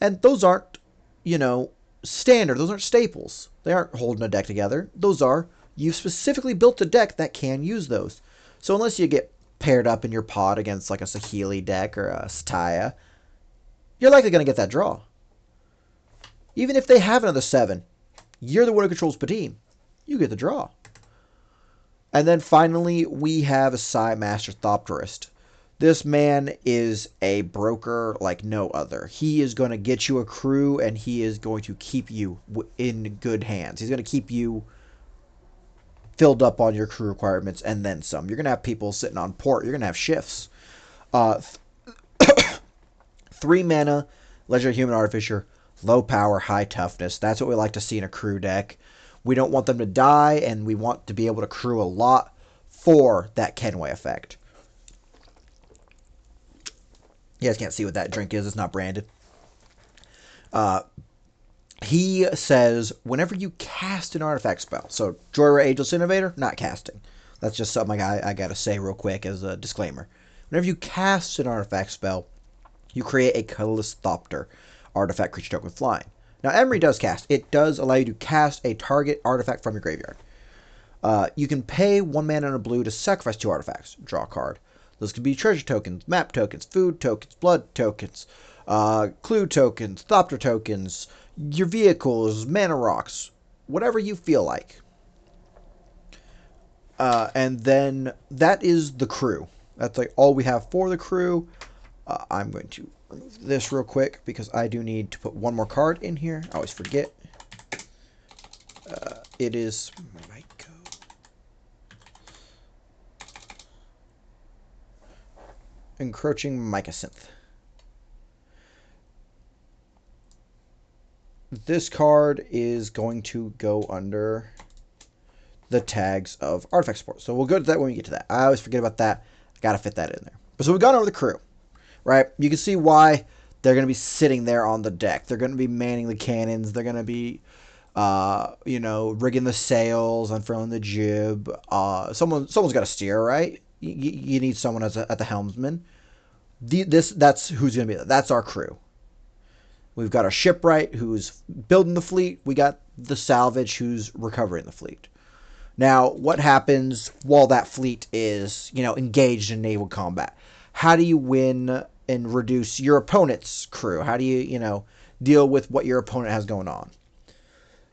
And those aren't, standard. Those aren't staples. They aren't holding a deck together. Those are... You've specifically built a deck that can use those. So unless you get paired up in your pod against like a Saheeli deck or a Satya, you're likely going to get that draw. Even if they have another 7, you're the one who controls Padim. You get the draw. And then finally, we have a Psy Master Thopterist. This man is a broker like no other. He is going to get you a crew, and he is going to keep you in good hands. He's going to keep you filled up on your crew requirements and then some. You're going to have people sitting on port. You're going to have shifts. 3 mana, Legendary Human Artificer, low power, high toughness. That's what we like to see in a crew deck. We don't want them to die, and we want to be able to crew a lot for that Kenway effect. You guys can't see what that drink is. It's not branded. He says, whenever you cast an artifact spell, so Joyride Ageless Innovator, not casting. That's just something I got to say real quick as a disclaimer. Whenever you cast an artifact spell, you create a Colorless Thopter artifact creature token with flying. Now, Emery does cast. It does allow you to cast a target artifact from your graveyard. You can pay 1 mana and a blue to sacrifice 2 artifacts. Draw a card. Those could be treasure tokens, map tokens, food tokens, blood tokens, clue tokens, Thopter tokens, your vehicles, mana rocks, whatever you feel like. And then that is the crew. That's like all we have for the crew. I'm going to remove this real quick because I do need to put one more card in here. I always forget. It is Myco. Encroaching Mycosynth. This card is going to go under the tags of artifact support. So we'll go to that when we get to that. I always forget about that. Got to fit that in there. So we've gone over the crew, right? You can see why they're going to be sitting there on the deck. They're going to be manning the cannons. They're going to be, rigging the sails, unfurling the jib. Someone's got to steer, right? You need someone at the helmsman. That's who's going to be there. That's our crew. We've got our shipwright who's building the fleet. We got the salvage who's recovering the fleet. Now, what happens while that fleet is, engaged in naval combat? How do you win and reduce your opponent's crew? How do you, deal with what your opponent has going on?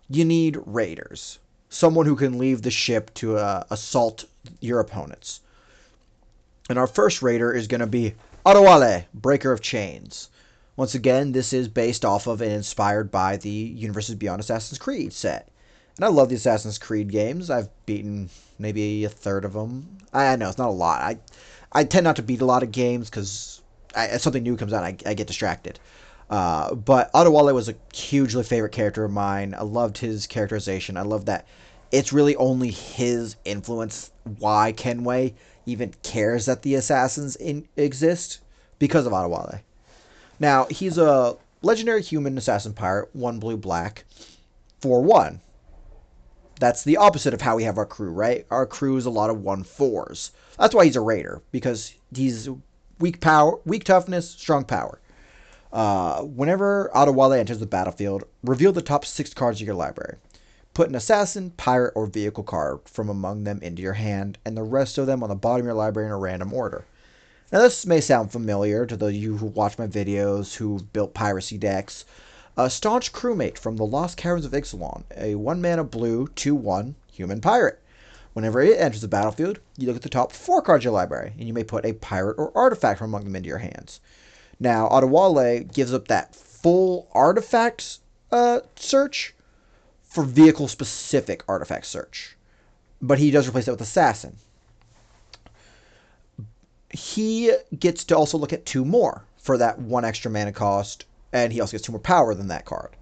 You need raiders. Someone who can leave the ship to assault your opponents. And our first raider is going to be Adewale, Breaker of Chains. Once again, this is based off of and inspired by the Universes Beyond Assassin's Creed set. And I love the Assassin's Creed games. I've beaten maybe a third of them. I know, it's not a lot. I tend not to beat a lot of games because as something new comes out, I get distracted. But Adewale was a hugely favorite character of mine. I loved his characterization. I love that it's really only his influence why Kenway even cares that the assassins exist because of Adewale. Now, he's a legendary human assassin pirate, 1 blue black, 4/1. That's the opposite of how we have our crew, right? Our crew is a lot of 1/4s. That's why he's a raider, because he's weak toughness, strong power. Whenever Adewale enters the battlefield, reveal the top 6 cards of your library. Put an assassin, pirate, or vehicle card from among them into your hand, and the rest of them on the bottom of your library in a random order. Now, this may sound familiar to those of you who watch my videos, who built piracy decks. A staunch crewmate from the Lost Caverns of Ixalan, a 1 mana blue, 2/1 human pirate. Whenever it enters the battlefield, you look at the top 4 cards of your library, and you may put a pirate or artifact from among them into your hands. Now, Adewale gives up that full artifact search for vehicle-specific artifact search. But he does replace that with Assassin. He gets to also look at 2 more for that 1 extra mana cost, and he also gets 2 more power than that card.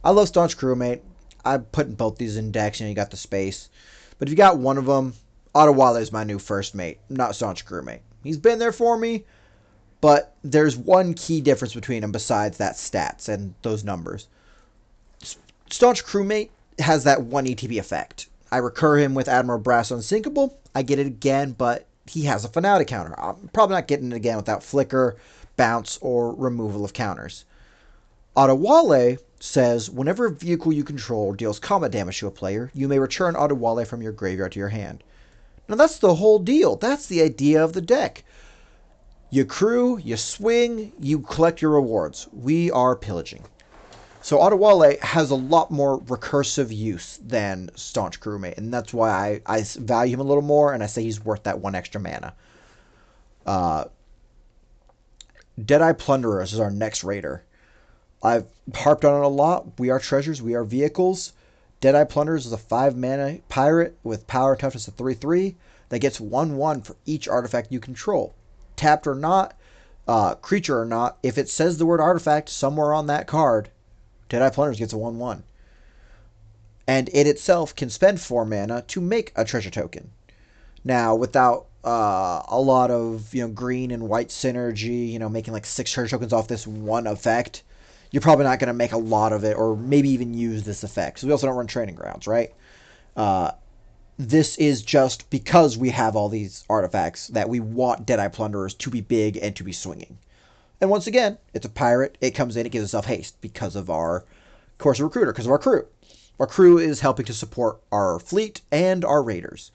I love Staunch Crewmate. I'm putting both these in decks, you got the space. But if you got one of them, Adewale is my new first mate, not Staunch Crewmate. He's been there for me, but there's one key difference between them besides that stats and those numbers. Staunch Crewmate has that 1 ETB effect. I recur him with Admiral Brass Unsinkable. I get it again, but he has a finality counter. I'm probably not getting it again without Flicker, Bounce, or removal of counters. Adewale says, whenever a vehicle you control deals combat damage to a player, you may return Adewale from your graveyard to your hand. Now that's the whole deal. That's the idea of the deck. You crew, you swing, you collect your rewards. We are pillaging. So Adewale has a lot more recursive use than Staunch Crewmate, and that's why I value him a little more, and I say he's worth that 1 extra mana. Uh, Deadeye Plunderers is our next raider. I've harped on it a lot. We are treasures, we are vehicles. Deadeye Plunderers is a 5 mana pirate with power toughness of 3/3 that gets 1/1 for each artifact you control. Tapped or not, creature or not, if it says the word artifact somewhere on that card, Deadeye Plunderers gets a 1/1. And it itself can spend 4 mana to make a treasure token. Now, without a lot of green and white synergy, making like 6 treasure tokens off this one effect, you're probably not going to make a lot of it, or maybe even use this effect. So we also don't run training grounds, right? This is just because we have all these artifacts that we want Deadeye Plunderers to be big and to be swinging. And once again, it's a pirate. It comes in, it gives itself haste because of our Course Recruiter, because of our crew. Our crew is helping to support our fleet and our raiders.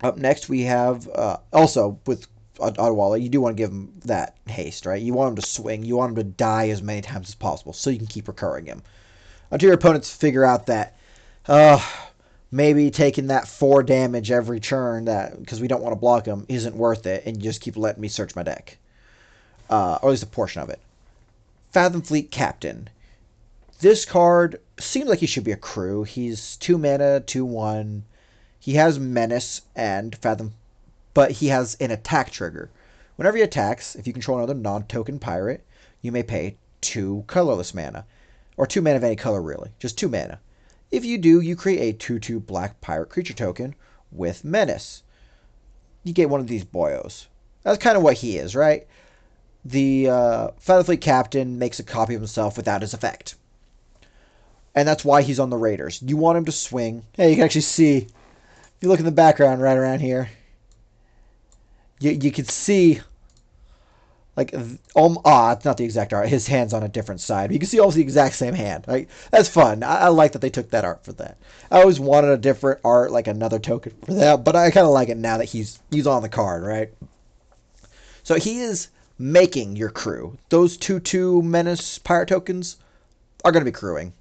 Up next, we have, also, with Adewale, you do want to give him that haste, right? You want him to swing. You want him to die as many times as possible so you can keep recurring him. Until your opponents figure out that, maybe taking that 4 damage every turn, that because we don't want to block him, isn't worth it, and you just keep letting me search my deck. Or at least a portion of it. Fathom Fleet Captain. This card seems like he should be a crew. He's 2 mana, 2/1. He has Menace and Fathom, but he has an attack trigger. Whenever he attacks, if you control another non-token pirate, you may pay 2 colorless mana. Or 2 mana of any color, really. Just 2 mana. If you do, you create a 2/2 black pirate creature token with Menace. You get one of these boyos. That's kind of what he is, right? The Fathom Fleet Captain makes a copy of himself without his effect. And that's why he's on the Raiders. You want him to swing. Hey, you can actually see, if you look in the background right around here, you can see, like, it's not the exact art. His hand's on a different side. You can see almost the exact same hand. Like, that's fun. I like that they took that art for that. I always wanted a different art, like another token for that, but I kind of like it now that he's on the card, right? So he is making your crew. Those 2/2 Menace pirate tokens are going to be crewing.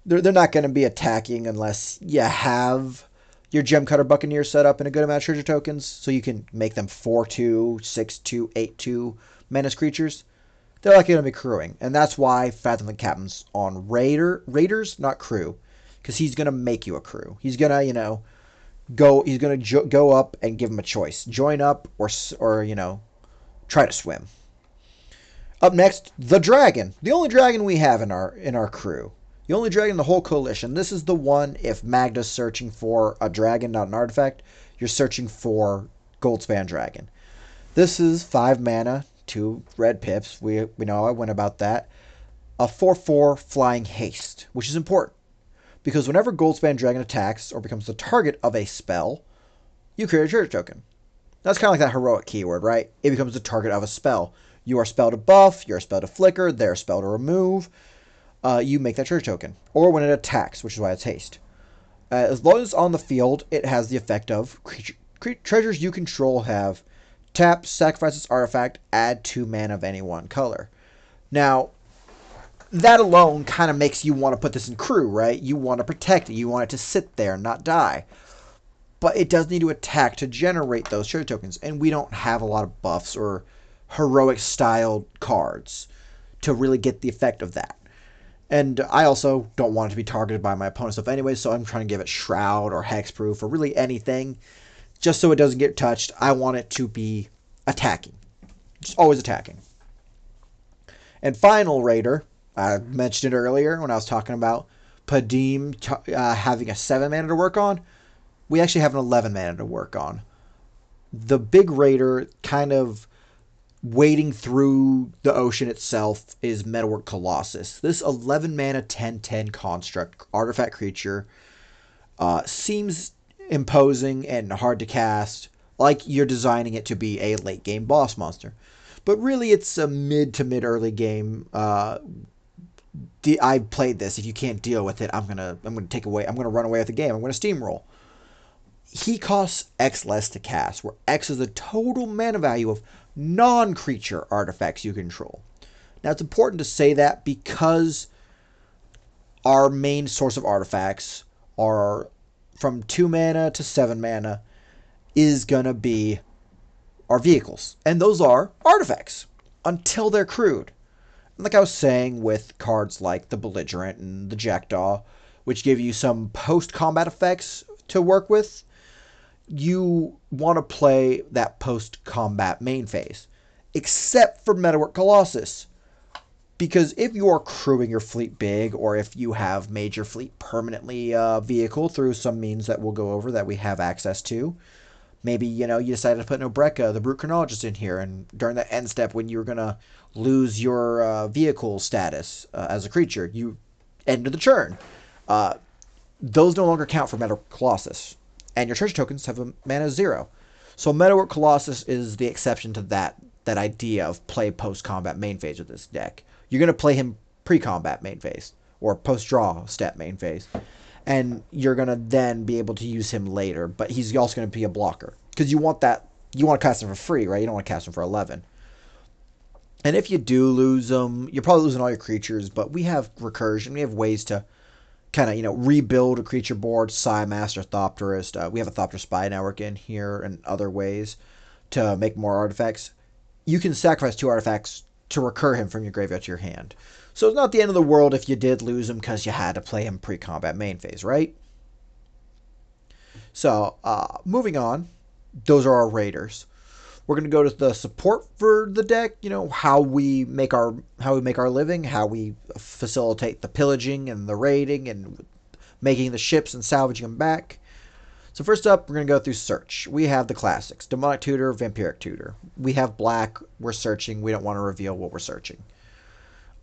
They're not going to be attacking unless you have your Gem Cutter Buccaneer set up in a good amount of treasure tokens, so you can make them 4/2, 6/2, 8/2 Menace creatures. They're likely going to be crewing, and that's why Fathom the Captain's on Raiders, not crew, because he's going to make you a crew. He's going to, go up and give him a choice: join up or try to swim. Up next, the dragon, the only dragon we have in our crew. The only dragon in the whole coalition. This is the one, if Magda's searching for a dragon, not an artifact, you're searching for Goldspan Dragon. This is 5 mana, 2 red pips. We know I went about that. A 4/4 flying haste, which is important. Because whenever Goldspan Dragon attacks or becomes the target of a spell, you create a treasure token. That's kind of like that heroic keyword, right? It becomes the target of a spell. You are spell to buff, you're a spell to flicker, they're a spell to remove. You make that treasure token. Or when it attacks, which is why it's haste. As long as it's on the field, it has the effect of treasures you control have tap, sacrifice its artifact, add 2 mana of any one color. Now, that alone kind of makes you want to put this in crew, right? You want to protect it. You want it to sit there and not die. But it does need to attack to generate those treasure tokens. And we don't have a lot of buffs or heroic-styled cards to really get the effect of that. And I also don't want it to be targeted by my opponent's stuff anyway, so I'm trying to give it Shroud or Hexproof or really anything, just so it doesn't get touched. I want it to be attacking. Just always attacking. And final Raider, I mentioned it earlier when I was talking about Padim having a 7 mana to work on. We actually have an 11 mana to work on. The big Raider kind of wading through the ocean itself is Metalwork Colossus. This 11 mana 10/10 construct artifact creature seems imposing and hard to cast, like you're designing it to be a late game boss monster. But really it's a mid to mid early game. I played this. If you can't deal with it, I'm gonna run away with the game. I'm gonna steamroll. He costs X less to cast, where X is the total mana value of non-creature artifacts you control. Now, it's important to say that because our main source of artifacts are from 2 mana to 7 mana is going to be our vehicles. And those are artifacts until they're crewed. And like I was saying with cards like the Belligerent and the Jackdaw, which give you some post-combat effects to work with, you want to play that post-combat main phase. Except for Metalwork Colossus. Because if you are crewing your fleet big, or if you have made your fleet permanently vehicle through some means that we'll go over that we have access to, maybe, you decided to put Nobreka, the Brute Chronologist, in here, and during the end step when you were going to lose your vehicle status as a creature, you end the turn. Those no longer count for Metalwork Colossus, and your treasure tokens have a mana 0. So Metalwork Colossus is the exception to that idea of play post-combat main phase with this deck. You're going to play him pre-combat main phase, or post-draw step main phase. And you're going to then be able to use him later, but he's also going to be a blocker. Because you want to cast him for free, right? You don't want to cast him for 11. And if you do lose him, you're probably losing all your creatures, but we have recursion. We have ways to kind of, rebuild a creature board, Psymaster, Thopterist. We have a Thopter Spy Network in here and other ways to make more artifacts. You can sacrifice 2 artifacts to recur him from your graveyard to your hand. So it's not the end of the world if you did lose him because you had to play him pre-combat main phase, right? So, moving on, those are our raiders. We're going to go to the support for the deck, how we make our living, how we facilitate the pillaging and the raiding and making the ships and salvaging them back. So first up, we're going to go through search. We have the classics, Demonic Tutor, Vampiric Tutor. We have black, we're searching, we don't want to reveal what we're searching.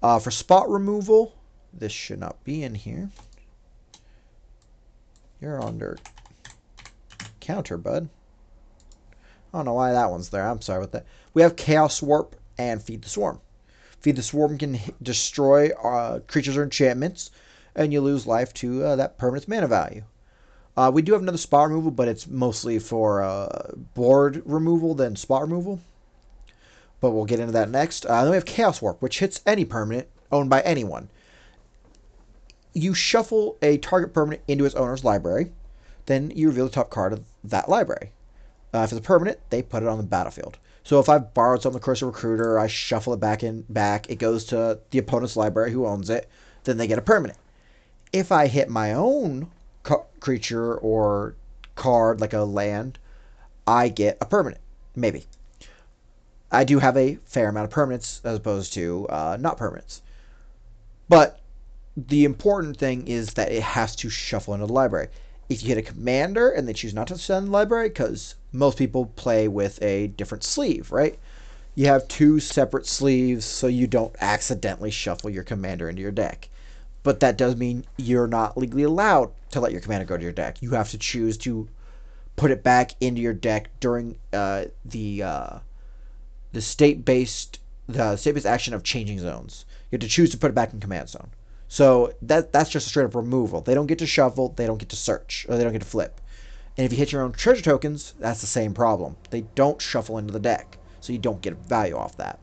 For spot removal, this should not be in here. You're under counter, bud. I don't know why that one's there. I'm sorry about that. We have Chaos Warp and Feed the Swarm. Feed the Swarm can destroy creatures or enchantments, and you lose life to that permanent mana value. We do have another spot removal, but it's mostly for board removal than spot removal. But we'll get into that next. Then we have Chaos Warp, which hits any permanent owned by anyone. You shuffle a target permanent into its owner's library. Then you reveal the top card of that library. If it's a permanent, they put it on the battlefield. So if I've borrowed some of the Curse of Recruiter, I shuffle it back. It goes to the opponent's library who owns it. Then they get a permanent. If I hit my own creature or card, like a land, I get a permanent. Maybe. I do have a fair amount of permanents as opposed to not permanents. But the important thing is that it has to shuffle into the library. If you hit a commander and they choose not to send the library, because most people play with a different sleeve, right? You have 2 separate sleeves so you don't accidentally shuffle your commander into your deck. But that does mean you're not legally allowed to let your commander go to your deck. You have to choose to put it back into your deck during the state-based action of changing zones. You have to choose to put it back in command zone. So that's just a straight-up removal. They don't get to shuffle, they don't get to search, or they don't get to flip. And if you hit your own treasure tokens, that's the same problem. They don't shuffle into the deck, so you don't get value off that.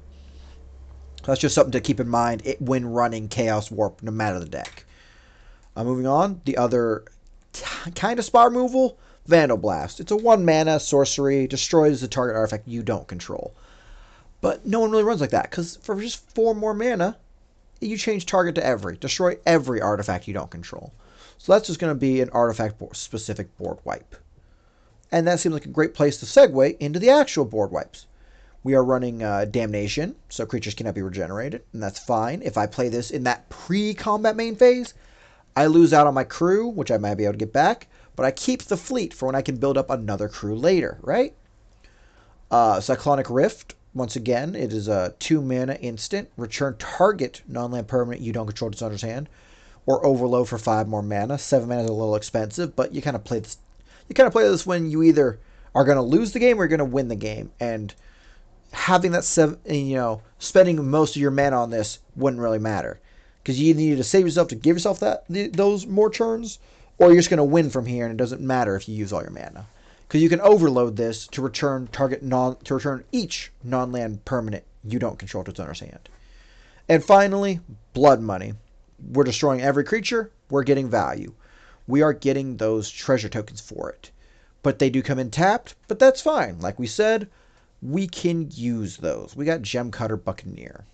So that's just something to keep in mind when running Chaos Warp, no matter the deck. Moving on, the other kind of spot removal, Vandal Blast. It's a 1-mana sorcery, destroys the target artifact you don't control. But no one really runs like that, because for just 4 more mana, you change target to destroy every artifact you don't control. So that's just going to be an artifact-specific board wipe. And that seems like a great place to segue into the actual board wipes. We are running Damnation, so creatures cannot be regenerated, and that's fine. If I play this in that pre-combat main phase, I lose out on my crew, which I might be able to get back, but I keep the fleet for when I can build up another crew later, right? Cyclonic Rift, once again, it is a 2-mana instant. Return target non-land permanent you don't control to its owner's hand, or Overload for 5 more mana. 7 mana is a little expensive, but you kind of play this. You kind of play this when you either are going to lose the game or you're going to win the game, and having that spending most of your mana on this wouldn't really matter, because you either need to save yourself to give yourself those more turns, or you're just going to win from here, and it doesn't matter if you use all your mana, because you can overload this to return each non-land permanent you don't control to its owner's hand. And finally, blood money. We're destroying every creature, we're getting value. We are getting those treasure tokens for it. But they do come in tapped, but that's fine. Like we said, we can use those. We got Gem Cutter Buccaneer.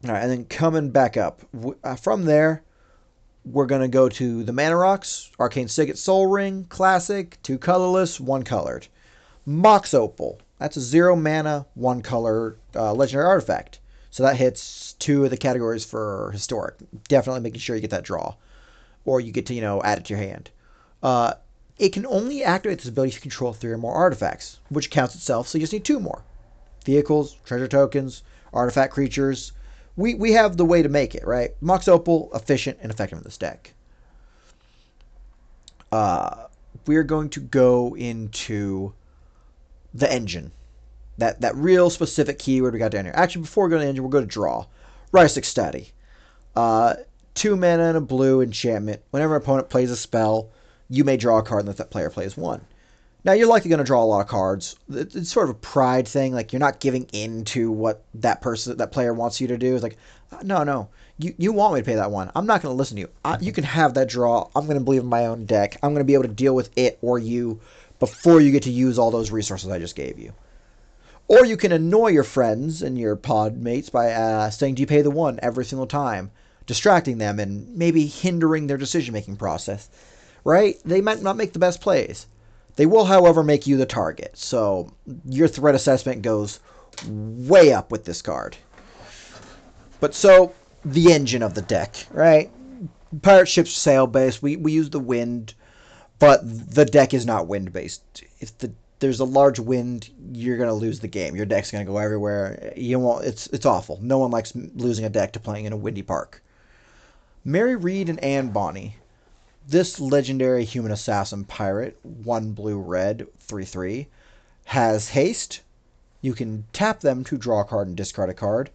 All right, and then coming back up. From there, we're going to go to the Mana Rocks, Arcane Signet Soul Ring, Classic, 2 colorless, 1 colored. Mox Opal. That's a 0 mana, 1 color legendary artifact. So that hits 2 of the categories for historic. Definitely making sure you get that draw. Or you get to, add it to your hand. It can only activate this ability if you control 3 or more artifacts, which counts itself, so you just need 2 more. Vehicles, treasure tokens, artifact creatures. We have the way to make it, right? Mox Opal, efficient and effective in this deck. We're going to go into the engine. That real specific keyword we got down here. Actually, before we go to the engine, we'll go to draw. Rhystic Study. 2 mana and a blue enchantment. Whenever an opponent plays a spell, you may draw a card unless that player plays 1. Now, you're likely going to draw a lot of cards. It's sort of a pride thing. Like, you're not giving in to what that player wants you to do. It's like, no. You want me to pay that 1. I'm not going to listen to you. You can have that draw. I'm going to believe in my own deck. I'm going to be able to deal with it or you before you get to use all those resources I just gave you. Or you can annoy your friends and your pod mates by saying, do you pay the 1 every single time? Distracting them and maybe hindering their decision-making process. Right? They might not make the best plays. They will, however, make you the target. So your threat assessment goes way up with this card. But so, the engine of the deck, right? Pirate ships sail-based. We use the wind, but the deck is not wind-based. If there's a large wind, you're going to lose the game. Your deck's going to go everywhere. You won't. It's awful. No one likes losing a deck to playing in a windy park. Mary Reed and Anne Bonny. This legendary human assassin pirate, 1 blue red, 3/3, has haste. You can tap them to draw a card and discard a card.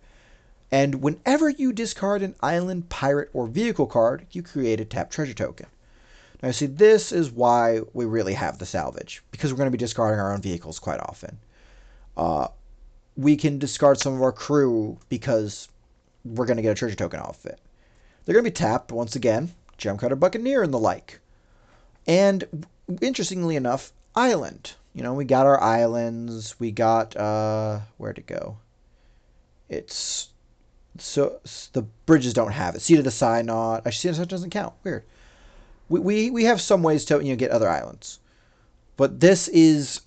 And whenever you discard an island, pirate, or vehicle card, you create a tapped treasure token. Now, see, this is why we really have the salvage, because we're going to be discarding our own vehicles quite often. We can discard some of our crew because we're going to get a treasure token off of it. They're going to be tapped, once again, Gem Cutter Buccaneer and the like. And, interestingly enough, island. We got our islands. We got, where'd it go? So the bridges don't have it. Seat of the Synod. Actually, Seat of the Synod doesn't count. Weird. We have some ways to get other islands. But this is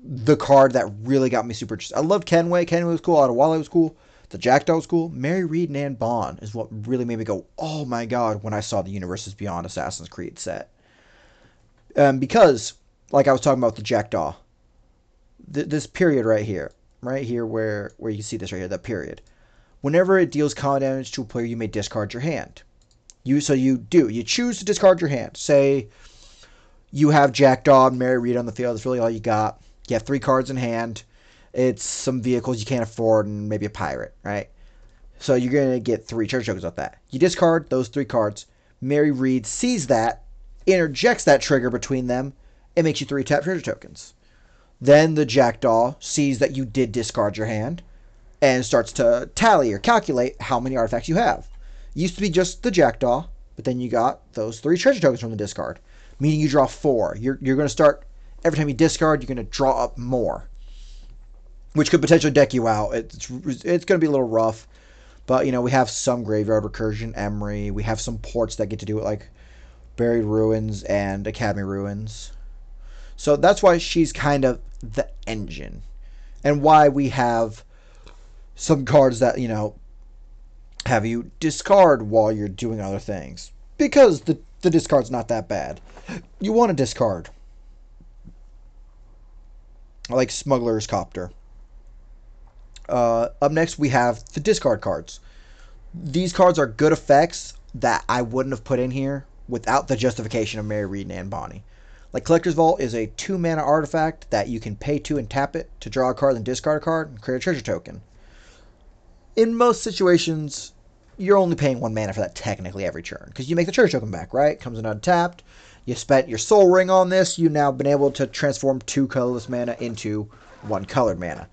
the card that really got me super interested. I loved Kenway. Kenway was cool. Adewale was cool. The Jackdaw was cool. Mary Reed and Anne Bonny is what really made me go, oh my god, when I saw the Universes Beyond Assassin's Creed set. Because, like I was talking about with the Jackdaw, this period right here where you can see this right here, that period. Whenever it deals combat damage to a player, you may discard your hand. You choose to discard your hand. Say you have Jackdaw and Mary Reed on the field. That's really all you got. You have 3 cards in hand. It's some vehicles you can't afford and maybe a pirate, right? So you're going to get 3 treasure tokens off that. You discard those 3 cards. Mary Reed sees that, interjects that trigger between them, and makes you 3 tap treasure tokens. Then the Jackdaw sees that you did discard your hand and starts to tally or calculate how many artifacts you have. It used to be just the Jackdaw, but then you got those 3 treasure tokens from the discard, meaning you draw 4. You're going to start, every time you discard, you're going to draw up more, which could potentially deck you out. It's going to be a little rough, but, we have some Graveyard Recursion, Emery. We have some ports that get to do it, like Buried Ruins and Academy Ruins. So that's why she's kind of the engine, and why we have some cards that, have you discard while you're doing other things. Because the discard's not that bad. You want to discard. Like Smuggler's Copter. Up next, we have the discard cards. These cards are good effects that I wouldn't have put in here without the justification of Mary Reed and Anne Bonny. Like Collector's Vault is a 2 mana artifact that you can pay 2 and tap it to draw a card and discard a card and create a treasure token. In most situations, you're only paying 1 mana for that technically every turn, because you make the treasure token back, right? Comes in untapped. You spent your Soul Ring on this. You've now been able to transform 2 colorless mana into 1 colored mana.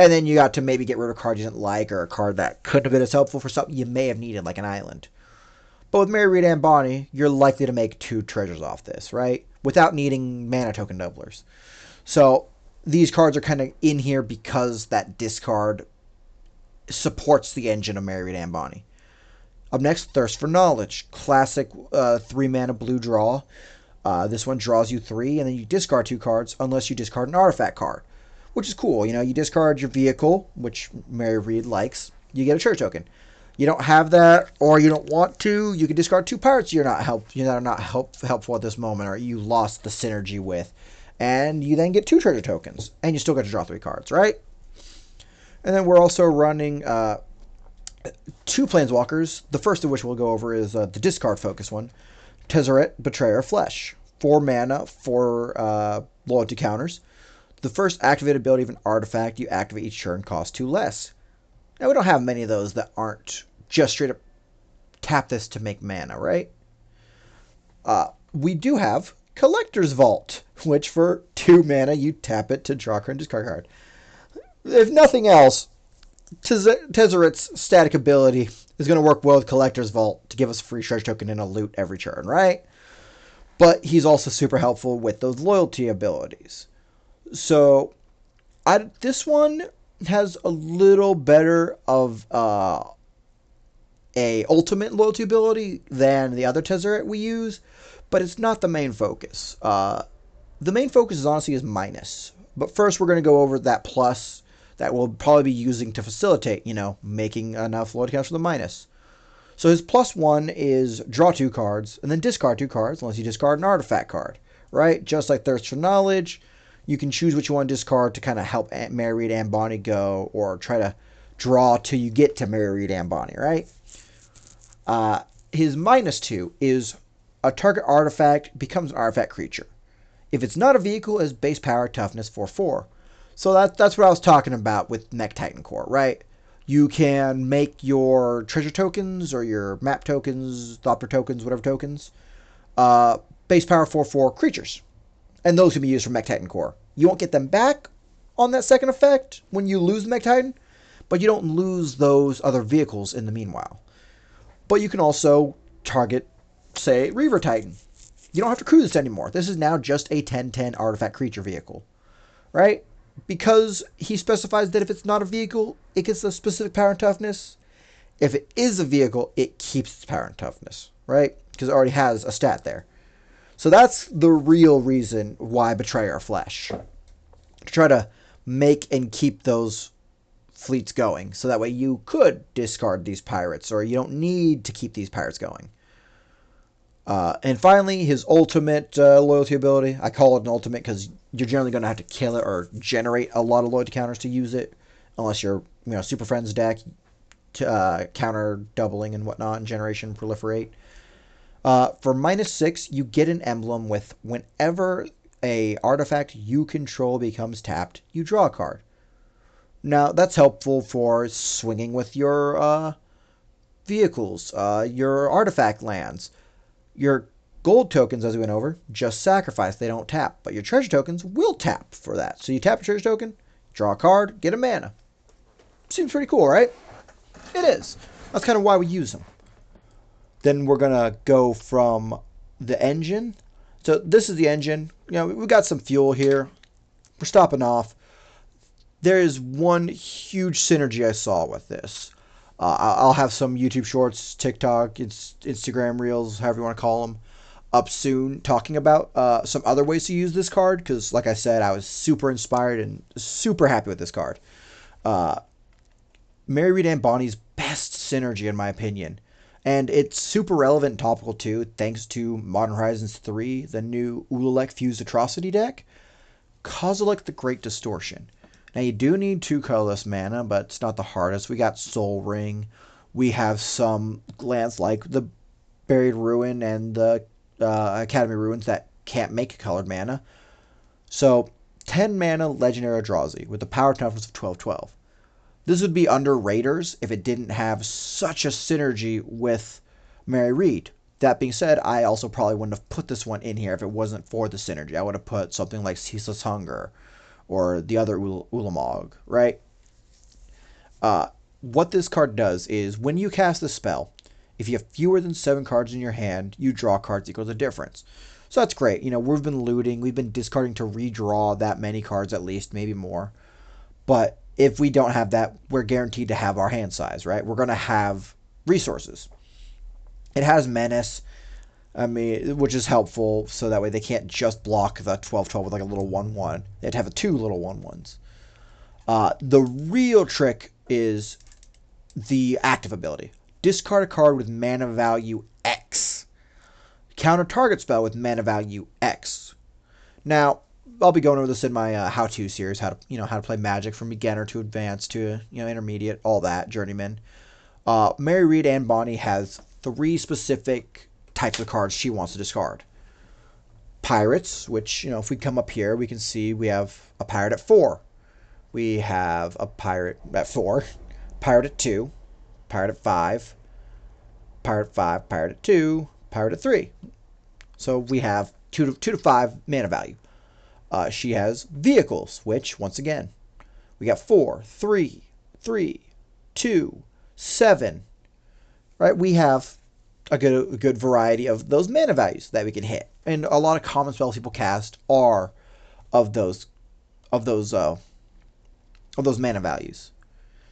And then you got to maybe get rid of a card you didn't like or a card that couldn't have been as helpful for something you may have needed, like an island. But with Mary Reed and Bonnie, you're likely to make 2 treasures off this, right? Without needing mana token doublers. So these cards are kind of in here because that discard supports the engine of Mary Reed and Bonnie. Up next, Thirst for Knowledge. Classic 3 mana blue draw. This one draws you 3, and then you discard 2 cards unless you discard an artifact card, which is cool. You know, you discard your vehicle, which Mary Reed likes, you get a church token. You don't have that, or you don't want to, you can discard 2 pirates you're not helpful at this moment, or you lost the synergy with, and you then get 2 treasure tokens, and you still get to draw 3 cards, right? And then we're also running 2 planeswalkers. The first of which we'll go over is the discard focus one. Tezzeret, Betrayer Flesh. 4 mana, 4 loyalty counters. The first activated ability of an artifact you activate each turn costs 2 less. Now, we don't have many of those that aren't just straight up tap this to make mana, right? We do have Collector's Vault, which for 2 mana, you tap it to draw a card and discard a card. If nothing else, Tezzeret's static ability is going to work well with Collector's Vault to give us a free treasure token and a loot every turn, right? But he's also super helpful with those loyalty abilities. So, this one has a little better of a ultimate loyalty ability than the other Tezzeret we use, but it's not the main focus. The main focus is honestly is minus. But first we're going to go over that plus that we'll probably be using to facilitate, making enough loyalty counts for the minus. So his +1 is draw 2 cards and then discard 2 cards unless you discard an artifact card, right? Just like Thirst for Knowledge, you can choose what you want to discard to kind of help Mary Reed and Bonnie go, or try to draw till you get to Mary Reed and Bonnie, right? His -2 is a target artifact becomes an artifact creature. If it's not a vehicle, it has base power, toughness 4/4. So that's what I was talking about with Mech Titan Core, right? You can make your treasure tokens or your map tokens, Thopter tokens, whatever tokens, base power 4/4 creatures. And those can be used for Mech Titan Core. You won't get them back on that second effect when you lose Mech Titan, but you don't lose those other vehicles in the meanwhile. But you can also target, say, Reaver Titan. You don't have to crew this anymore. This is now just a 10/10 artifact creature vehicle, right? Because he specifies that if it's not a vehicle, it gets a specific power and toughness. If it is a vehicle, it keeps its power and toughness, right? Because it already has a stat there. So that's the real reason why Betrayer Flesh. To try to make and keep those fleets going. So that way you could discard these pirates, or you don't need to keep these pirates going. And finally, his ultimate loyalty ability. I call it an ultimate because you're generally going to have to kill it or generate a lot of loyalty counters to use it. Unless you're, Super Friends deck, counter doubling and whatnot, and generation proliferate. For -6, you get an emblem with whenever a artifact you control becomes tapped, you draw a card. Now, that's helpful for swinging with your vehicles, your artifact lands. Your gold tokens, as we went over, just sacrifice. They don't tap. But your treasure tokens will tap for that. So you tap a treasure token, draw a card, get a mana. Seems pretty cool, right? It is. That's kind of why we use them. Then we're going to go from the engine. So this is the engine. We've got some fuel here. We're stopping off. There is one huge synergy I saw with this. I'll have some YouTube shorts, TikTok, Instagram Reels, however you want to call them, up soon talking about some other ways to use this card. Because, like I said, I was super inspired and super happy with this card. Mary Reed and Bonnie's best synergy, in my opinion. And it's super relevant and topical, too, thanks to Modern Horizons 3, the new Ululek Fused Atrocity deck. Kozilek the Great Distortion. Now, you do need 2 colorless mana, but it's not the hardest. We got Soul Ring. We have some lands like the Buried Ruin and the Academy Ruins that can't make colored mana. So, 10 mana Legendary Eldrazi with the power toughness of 12/12. This would be under Raiders if it didn't have such a synergy with Mary Reed. That being said, I also probably wouldn't have put this one in here if it wasn't for the synergy. I would have put something like Ceaseless Hunger or the other Ulamog, right? What this card does is when you cast a spell, if you have fewer than 7 cards in your hand, you draw cards equal to the difference. So that's great. We've been looting, we've been discarding to redraw that many cards at least, maybe more. But if we don't have that, we're guaranteed to have our hand size, right? We're going to have resources. It has menace, which is helpful, so that way they can't just block the 12/12 with like a little 1/1. They'd have 2 little 1/1s. The real trick is the active ability. Discard a card with mana value X. Counter target spell with mana value X. Now, I'll be going over this in my how-to series, how to play Magic from beginner to advanced to intermediate, all that, journeyman. Mary Read Ann Bonny has 3 specific types of cards she wants to discard. Pirates, which if we come up here, we can see we have a pirate at 4. We have a pirate at 4, pirate at 2, pirate at 5, pirate at 5, pirate at 2, pirate at 3. So we have 2 to 5 mana value. She has vehicles, which, once again, we got 4, 3, 3, 2, 7. Right? We have a good variety of those mana values that we can hit. And a lot of common spells people cast are of those mana values.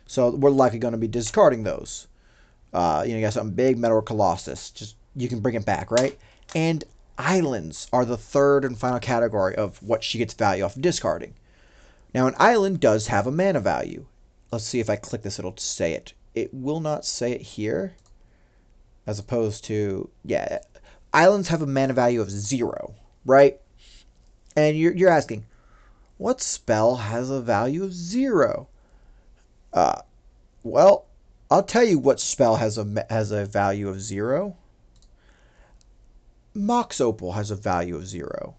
So we're likely going to be discarding those. You got something big, Metal or Colossus. Just you can bring it back, right? And islands are the third and final category of what she gets value off of discarding. Now, an island does have a mana value. Let's see if I click this, it'll say it. It will not say it here. As opposed to, yeah, islands have a mana value of 0, right? And you're asking, what spell has a value of 0? Well, I'll tell you what spell has a value of 0. Mox Opal has a value of 0.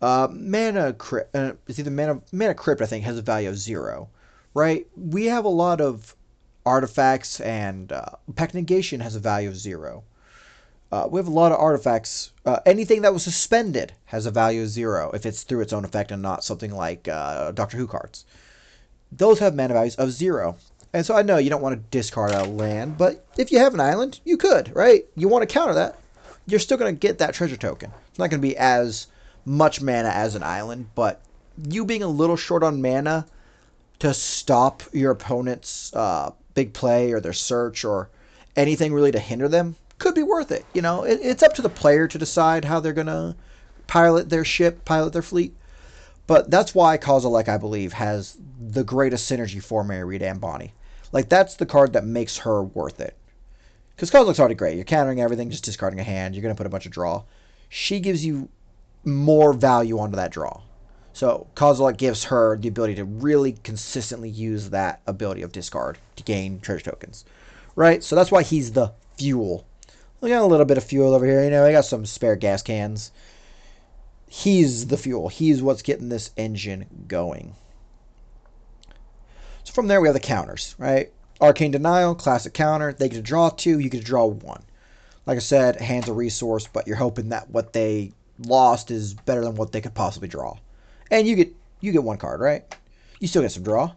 Mana Crypt, it's either Mana Crypt, I think, has a value of 0, right? We have a lot of artifacts, and Peck Negation has a value of 0. We have a lot of artifacts. Anything that was suspended has a value of 0 if it's through its own effect and not something like Doctor Who cards. Those have mana values of 0. And so I know you don't want to discard a land, but if you have an island, you could, right? You want to counter that. You're still going to get that treasure token. It's not going to be as much mana as an island, but you being a little short on mana to stop your opponent's big play or their search or anything really to hinder them could be worth it. It's up to the player to decide how they're going to pilot their ship, pilot their fleet. But that's why Kozilek, I believe, has the greatest synergy for Mary Read Ann Bonny. Like, that's the card that makes her worth it. Because Kozilek's already great. You're countering everything, just discarding a hand. You're going to put a bunch of draw. She gives you more value onto that draw. So Kozilek gives her the ability to really consistently use that ability of discard to gain treasure tokens. Right? So that's why he's the fuel. We got a little bit of fuel over here. I got some spare gas cans. He's the fuel. He's what's getting this engine going. So from there, we have the counters, right? Arcane Denial, classic counter. They get to draw 2. You get to draw 1. Like I said, hand's a resource, but you're hoping that what they lost is better than what they could possibly draw. And you get 1 card, right? You still get some draw.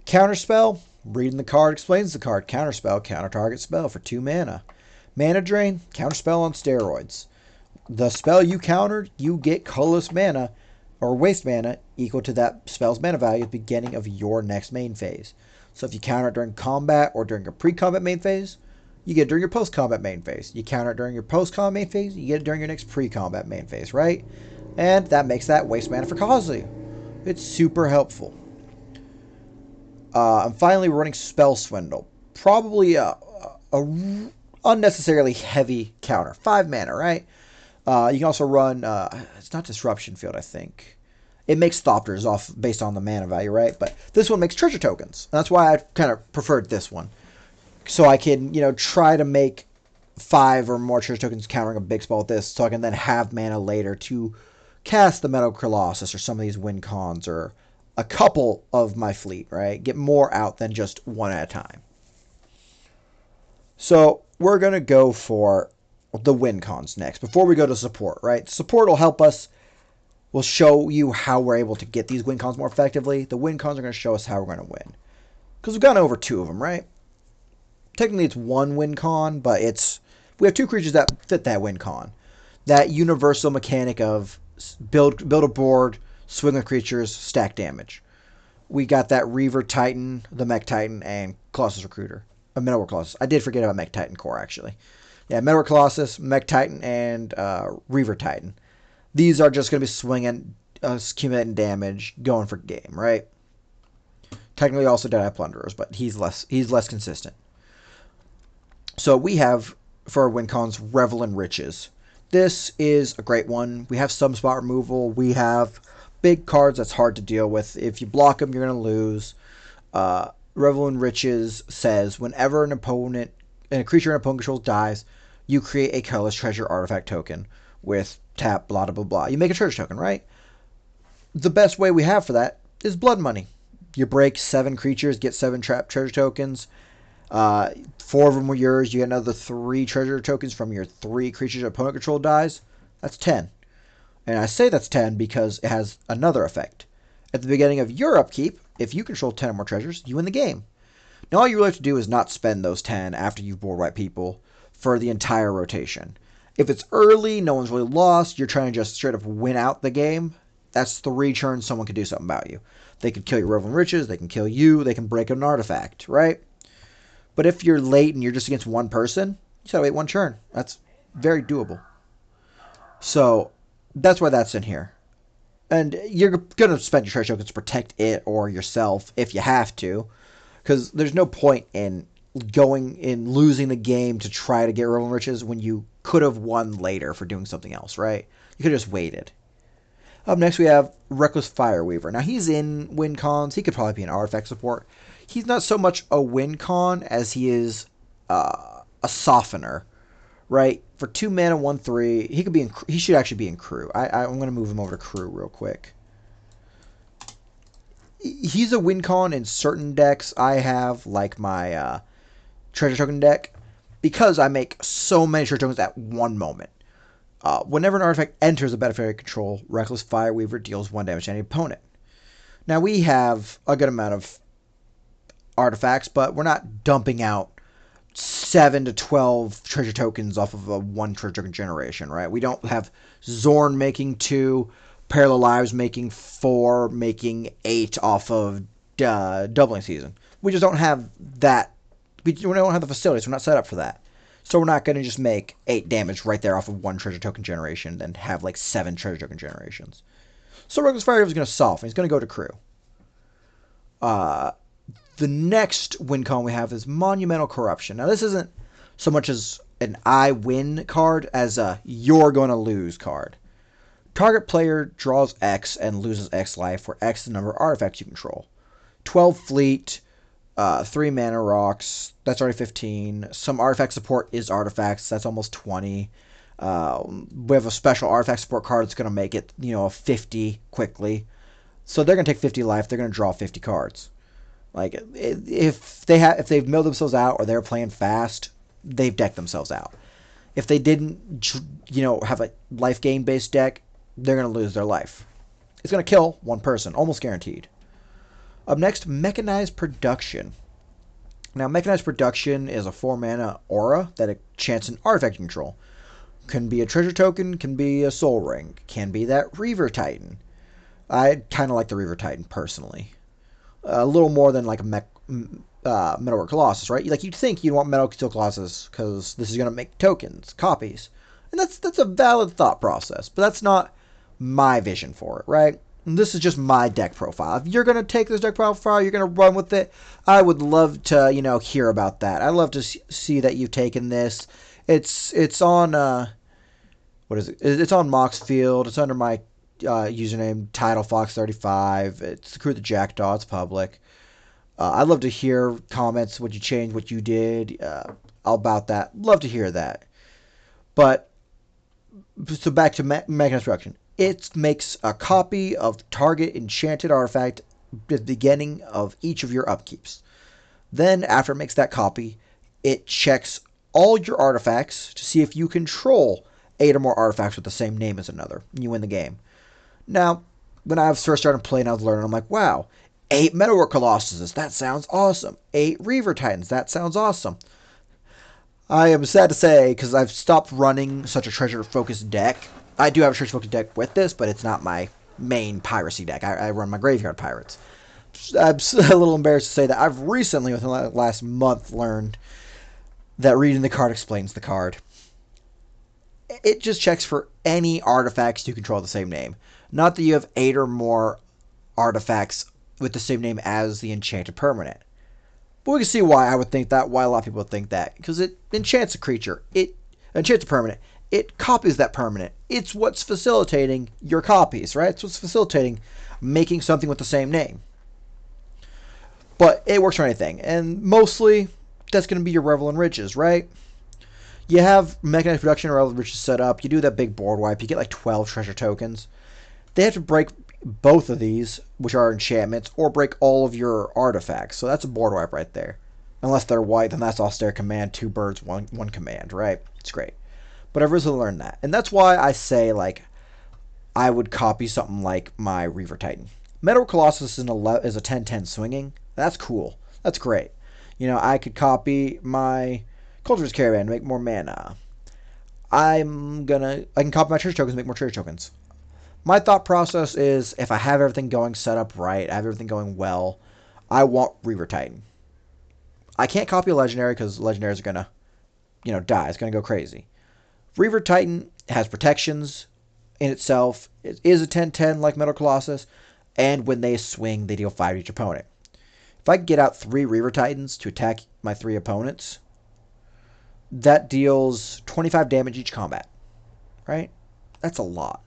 Counterspell, reading the card explains the card. Counterspell, counter target spell for 2 mana. Mana Drain, counterspell on steroids. The spell you countered, you get colorless mana or waste mana equal to that spell's mana value at the beginning of your next main phase. So if you counter it during combat or during a pre-combat main phase, you get it during your post-combat main phase. You counter it during your post-combat main phase, you get it during your next pre-combat main phase, right? And that makes that waste mana for Kazu. It's super helpful. And finally, we're running Spell Swindle. Probably a unnecessarily heavy counter. 5 mana, right? You can also run, it's not Disruption Field, I think. It makes Thopters off based on the mana value, right? But this one makes treasure tokens. And that's why I kind of preferred this one. So I can, try to make 5 or more treasure tokens countering a big spell with this, so I can then have mana later to cast the Metal Colossus or some of these win cons or a couple of my fleet, right? Get more out than just 1 at a time. So we're going to go for the win cons next before we go to support, right? Support will help us. We'll show you how we're able to get these win cons more effectively. The win cons are going to show us how we're going to win. because we've gone over two of them, right? Technically, it's one win con, but we have two creatures that fit that win con. That universal mechanic of build a board, swing with creatures, stack damage. We got that Reaver Titan, the Mech Titan, and Colossus Recruiter. Metalwork Colossus. I did forget about Mech Titan Core, actually. Yeah, Metalwork Colossus, Mech Titan, and Reaver Titan. These are just going to be swinging, accumulating damage, going for game, right? Technically also Deadeye Plunderers, but he's less consistent. So we have, for our win cons, Revel in Riches. This is a great one. We have some spot removal. We have big cards that's hard to deal with. If you block them, you're going to lose. Revel in Riches says, whenever a creature an opponent controls dies, you create a colorless treasure artifact token with tap, blah, blah, blah. You make a treasure token, right? The best way we have for that is blood money. You break 7 creatures, get 7 trap treasure tokens. 4 of them were yours. You get another 3 treasure tokens from your 3 creatures your opponent control dies. That's 10. And I say that's 10 because it has another effect. At the beginning of your upkeep, if you control 10 or more treasures, you win the game. Now all you really have to do is not spend those 10 after you've board wiped people for the entire rotation. If it's early, no one's really lost, you're trying to just straight up win out the game, that's 3 turns someone could do something about you. They could kill your Revel in Riches, they can kill you, they can break an artifact, right? But if you're late and you're just against one person, you just gotta wait 1 turn. That's very doable. So that's why that's in here. And you're going to spend your treasure tokens to protect it or yourself if you have to. Because there's no point in losing the game to try to get Revel in Riches when you could have won later for doing something else, right? You could have just waited. Up next we have Reckless Fireweaver. Now he's in win cons. He could probably be an artifact support. He's not so much a win con as he is a softener, right? For 2 mana, 1/3, he could be he should actually be in crew. I'm going to move him over to crew real quick. He's a win con in certain decks I have, like my treasure token deck, because I make so many treasure tokens at one moment. Whenever an artifact enters a battlefield area control, Reckless Fireweaver deals 1 damage to any opponent. Now we have a good amount of artifacts, but we're not dumping out 7 to 12 treasure tokens off of a 1 treasure token generation, right? We don't have Zorn making 2, Parallel Lives making 4, making 8 off of doubling season. We just don't have that. We don't have the facilities. We're not set up for that. So we're not going to just make 8 damage right there off of 1 treasure token generation, then have like 7 treasure token generations. So Reckless Fireweaver is going to soften. He's going to go to crew. The next win con we have is Monumental Corruption. Now this isn't so much as an I win card as a you're going to lose card. Target player draws X and loses X life, where X is the number of artifacts you control. 12 fleet, 3 mana rocks, that's already 15. Some artifact support is artifacts, that's almost 20. We have a special artifact support card that's going to make it, a 50 quickly. So they're going to take 50 life, they're going to draw 50 cards. Like, if they've milled themselves out or they're playing fast, they've decked themselves out. If they didn't, have a life gain based deck, they're going to lose their life. It's going to kill 1 person, almost guaranteed. Up next, Mechanized Production. Now, Mechanized Production is a 4 mana aura that enchants an artifact you control. Can be a treasure token, can be a soul ring, can be that Reaver Titan. I kind of like the Reaver Titan personally. A little more than like a Metalwork Colossus, right? Like, you'd think you'd want Metal Steel Colossus because this is going to make tokens, copies. And that's a valid thought process, but that's not my vision for it, right? And this is just my deck profile. If you're going to take this deck profile, you're going to run with it, I would love to, hear about that. I'd love to see that you've taken this. It's on, what is it? It's on Moxfield. It's under my username TitleFox35. It's the Crew of the Jackdaw. It's public. I'd love to hear comments, what you changed, what you did about that. Love to hear that. But so back to Mechanized Production. It makes a copy of target enchanted artifact at the beginning of each of your upkeeps. Then after it makes that copy, it checks all your artifacts to see if you control 8 or more artifacts with the same name as another, and you win the game. Now, when I first started playing, I was learning, I'm like, wow, 8 Metalwork Colossuses, that sounds awesome. 8 Reaver Titans, that sounds awesome. I am sad to say, because I've stopped running such a treasure-focused deck. I do have a treasure-focused deck with this, but it's not my main piracy deck. I run my Graveyard Pirates. I'm a little embarrassed to say that I've recently, within the last month, learned that reading the card explains the card. It just checks for any artifacts you control the same name. Not that you have 8 or more artifacts with the same name as the enchanted permanent. But we can see why I would think that, why a lot of people would think that. Because it enchants a creature. It enchants a permanent. It copies that permanent. It's what's facilitating your copies, right? It's what's facilitating making something with the same name. But it works for anything. And mostly, that's going to be your Revel and Riches, right? You have Mechanized Production or Revel and Riches set up. You do that big board wipe. You get like 12 treasure tokens. They have to break both of these, which are enchantments, or break all of your artifacts. So that's a board wipe right there. Unless they're white, then that's austere command, 2 birds, one command, right? It's great. But I've recently learned that. And that's why I say, like, I would copy something like my Reaver Titan. Metal Colossus is a 10-10 swinging. That's cool. That's great. You know, I could copy my Culture's Caravan to make more mana. I can copy my treasure tokens to make more treasure tokens. My thought process is, if I have everything going set up right, I have everything going well, I want Reaver Titan. I can't copy a Legendary because Legendaries are going to, die. It's going to go crazy. Reaver Titan has protections in itself. It is a 10-10 like Metal Colossus, and when they swing, they deal 5 to each opponent. If I get out 3 Reaver Titans to attack my 3 opponents, that deals 25 damage each combat, right? That's a lot.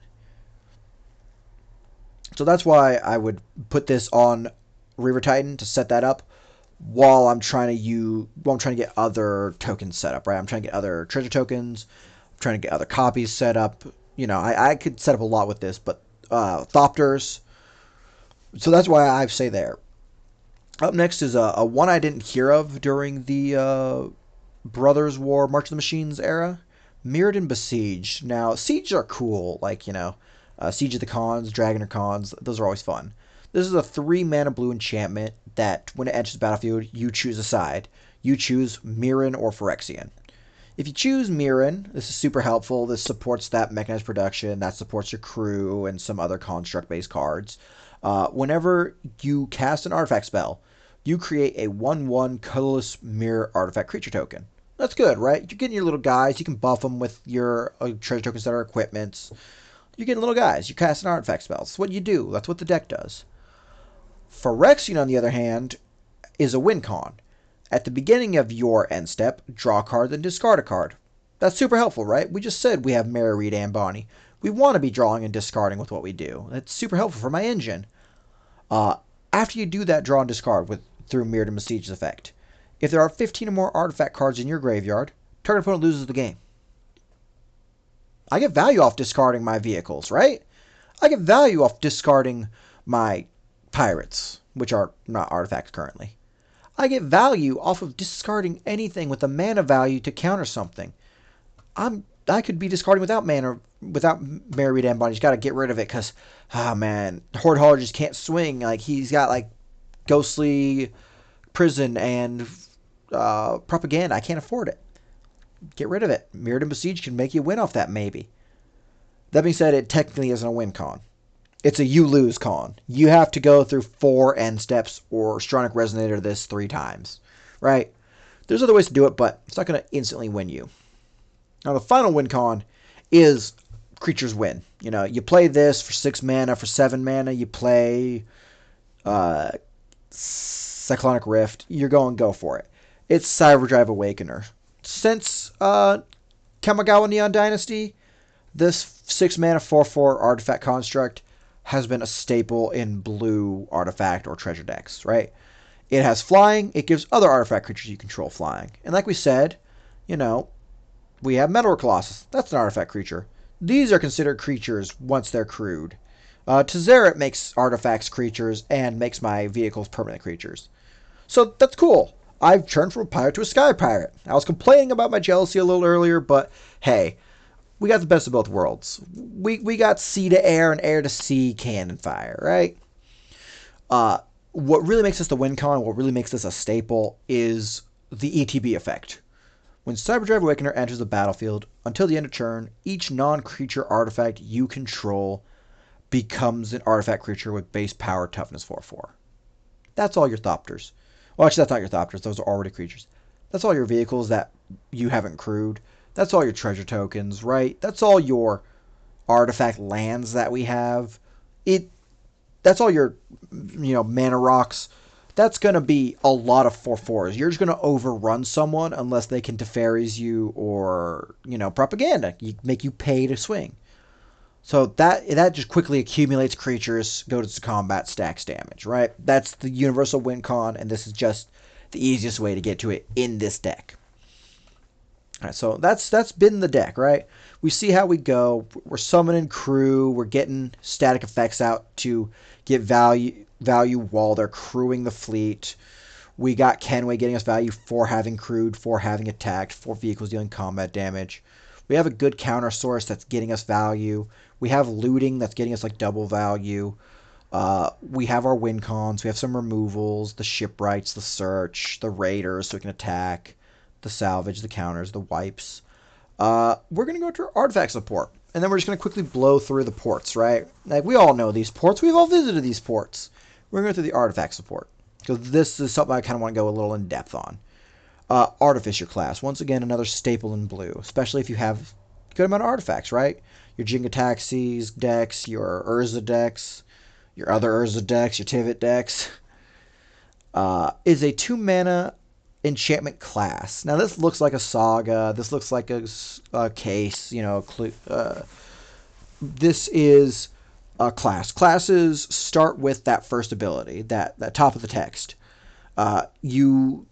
So that's why I would put this on Reaver Titan to set that up while I'm trying to get other tokens set up, right? I'm trying to get other treasure tokens. I'm trying to get other copies set up. I could set up a lot with this, but Thopters. So that's why I say there. Up next is a one I didn't hear of during the Brothers War March of the Machines era. Mirrored and Besieged. Now, Siege are cool, like, Siege of the Khans, Dragon or Khans, those are always fun. This is a 3 mana blue enchantment that, when it enters the battlefield, you choose a side. You choose Mirren or Phyrexian. If you choose Mirren, this is super helpful. This supports that Mechanized Production, that supports your crew and some other construct-based cards. Whenever you cast an artifact spell, you create a 1/1 colorless mirror artifact creature token. That's good, right? You're getting your little guys. You can buff them with your treasure tokens that are equipments. You're getting little guys. You're casting artifact spells. That's what you do. That's what the deck does. Phyrexian, on the other hand, is a win con. At the beginning of your end step, draw a card, then discard a card. That's super helpful, right? We just said we have Mara, Reed, and Bonnie. We want to be drawing and discarding with what we do. That's super helpful for my engine. After you do that draw and discard through Mirrored and Besieged effect, if there are 15 or more artifact cards in your graveyard, target opponent loses the game. I get value off discarding my vehicles, right? I get value off discarding my pirates, which are not artifacts currently. I get value off of discarding anything with a mana value to counter something. I could be discarding without mana, without Mary Reed Ambon. He's got to get rid of it because, Horde Hauler just can't swing. Like, he's got, like, Ghostly Prison and Propaganda. I can't afford it. Get rid of it. Mirrored and Besieged can make you win off that, maybe. That being said, it technically isn't a win con. It's a you lose con. You have to go through 4 end steps or Stronic Resonator this 3 times, right? There's other ways to do it, but it's not going to instantly win you. Now, the final win con is creatures win. You play this for 6 mana, for 7 mana. You play Cyclonic Rift. You're going go for it. It's Cyberdrive Awakener. Since Kamigawa Neon Dynasty, this 6 mana 4/4 artifact construct has been a staple in blue artifact or treasure decks, right? It has flying. It gives other artifact creatures you control flying. And like we said, we have Metal Colossus. That's an artifact creature. These are considered creatures once they're crewed. Tezzeret makes artifacts creatures and makes my vehicles permanent creatures. So that's cool. I've turned from a pirate to a sky pirate. I was complaining about my jealousy a little earlier, but hey, we got the best of both worlds. We got sea to air and air to sea cannon fire, right? what really makes this the win con, what really makes this a staple, is the ETB effect. When Cyberdrive Awakener enters the battlefield, until the end of turn, each non-creature artifact you control becomes an artifact creature with base power toughness 4/4. That's all your Thopters. Well, actually, that's not your Thopters. Those are already creatures. That's all your vehicles that you haven't crewed. That's all your treasure tokens, right? That's all your artifact lands that we have. It. That's all your, mana rocks. That's going to be a lot of 4/4s. You're just going to overrun someone unless they can Teferis you or, propaganda. Make you pay to swing. So that just quickly accumulates creatures, goes to combat, stacks damage, right? That's the universal win con, and this is just the easiest way to get to it in this deck. All right, so that's been the deck, right? We see how we go. We're summoning crew. We're getting static effects out to get value while they're crewing the fleet. We got Kenway getting us value for having crewed, for having attacked, for vehicles dealing combat damage. We have a good counter source that's getting us value. We have looting that's getting us like double value. We have our win cons. We have some removals, the shipwrights, the search, the raiders so we can attack, the salvage, the counters, the wipes. We're going to go to artifact support. And then we're just going to quickly blow through the ports, right? Like, we all know these ports. We've all visited these ports. We're going to go through the artifact support. Because this is something I kind of want to go a little in depth on. Artificer class. Once again, another staple in blue. Especially if you have a good amount of artifacts, right? Your Jinga Taxis decks, your Urza decks, your other Urza decks, your Tivit decks. Is a 2-mana enchantment class. Now, this looks like a saga. This looks like a case, this is a class. Classes start with that first ability, that top of the text.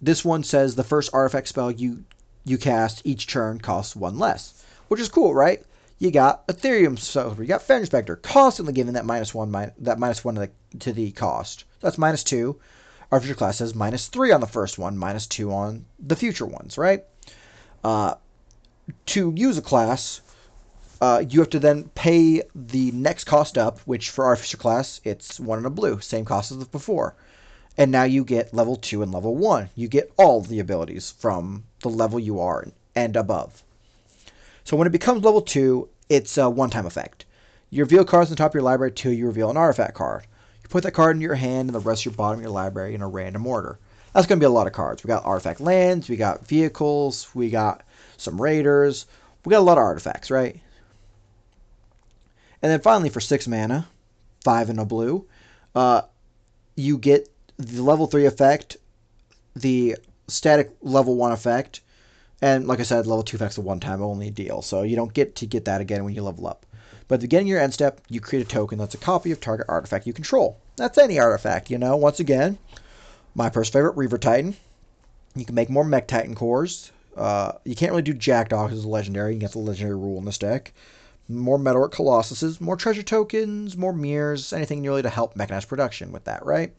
This one says the first artifact spell you cast each turn costs 1 less, which is cool, right? You got Ethereum Silver, you got Fenrir Spectre, constantly giving that -1 to the cost. That's -2. Artificer class says -3 on the first one, -2 on the future ones, right? To use a class, you have to then pay the next cost up, which for Artificer class, it's 1 in a blue, same cost as before. And now you get level 2 and level 1. You get all the abilities from the level you are and above. So when it becomes level 2, it's a one-time effect. You reveal cards on the top of your library till you reveal an artifact card. You put that card in your hand and the rest of your bottom of your library in a random order. That's going to be a lot of cards. We got artifact lands, we got vehicles, we got some raiders. We got a lot of artifacts, right? And then finally for 6 mana, 5 in a blue, you get the level 3 effect, the static level 1 effect, and like I said, level 2 effect's a one-time only deal, so you don't get to get that again when you level up. But at the beginning of your end step, you create a token that's a copy of target artifact you control. That's any artifact, Once again, my first favorite, Reaver Titan. You can make more Mech Titan cores. You can't really do Jackdaw because it's a legendary. You get the legendary rule in this deck. More Metalwork Colossuses, more treasure tokens, more mirrors, anything really to help mechanize production with that, right?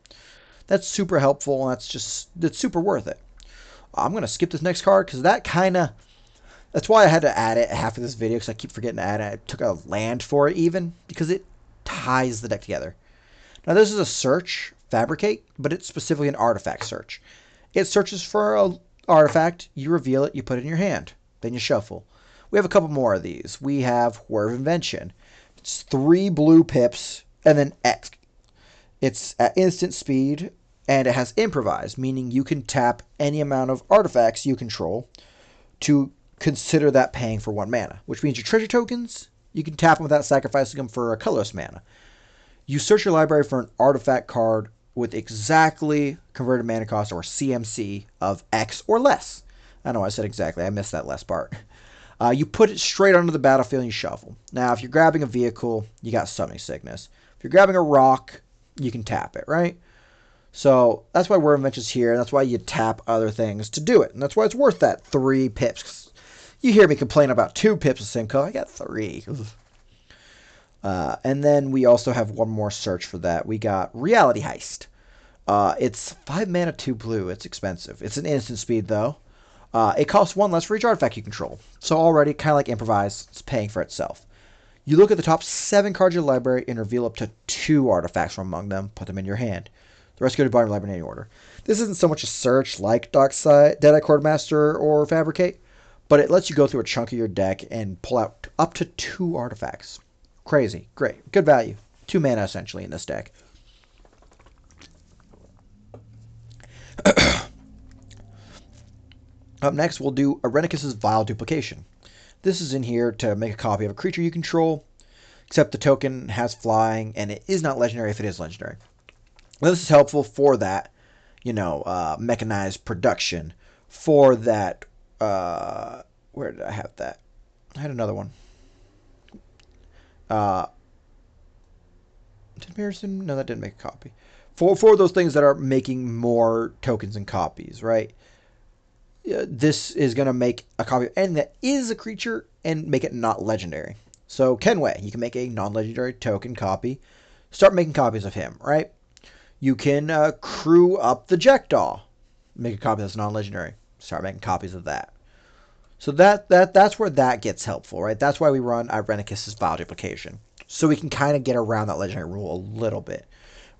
That's super helpful, and it's super worth it. I'm going to skip this next card because that's why I had to add it at half of this video because I keep forgetting to add it. I took a land for it even because it ties the deck together. Now this is a search, fabricate, but it's specifically an artifact search. It searches for an artifact, you reveal it, you put it in your hand, then you shuffle. We have a couple more of these. We have Word of Invention. It's 3 blue pips and then X. It's at instant speed, and it has improvise, meaning you can tap any amount of artifacts you control to consider that paying for 1 mana, which means your treasure tokens, you can tap them without sacrificing them for a colorless mana. You search your library for an artifact card with exactly converted mana cost, or CMC, of X or less. I know I said exactly. I missed that last part. You put it straight onto the battlefield and you shuffle. Now, if you're grabbing a vehicle, you got Summoning Sickness. If you're grabbing a rock, you can tap it, right? So that's why Word of Invention's here, and that's why you tap other things to do it. And that's why it's worth that 3 pips. You hear me complain about 2 pips of the same color. I got 3. And then we also have one more search for that. We got Reality Heist. It's 5 mana, 2 blue. It's expensive. It's an instant speed, though. It costs 1 less for each artifact you control. So already, kind of like Improvise, it's paying for itself. You look at the top 7 cards of your library and reveal up to 2 artifacts from among them. Put them in your hand. The rest go to bottom library in any order. This isn't so much a search like Deadeye Quartermaster or Fabricate, but it lets you go through a chunk of your deck and pull out up to 2 artifacts. Crazy. Great. Good value. 2 mana, essentially, in this deck. Up next, we'll do Irenicus's Vile Duplication. This is in here to make a copy of a creature you control, except the token has flying, and it is not legendary if it is legendary. Now, this is helpful for that, mechanized production. For that, where did I have that? I had another one. Did Harrison? No, that didn't make a copy. For those things that are making more tokens and copies, right? This is going to make a copy of anything that is a creature and make it not legendary. So Kenway, you can make a non-legendary token copy. Start making copies of him, right? You can crew up the Jackdaw. Make a copy that's non-legendary. Start making copies of that. So that's where that gets helpful, right? That's why we run Irenicus's Vile Duplication. So we can kind of get around that legendary rule a little bit.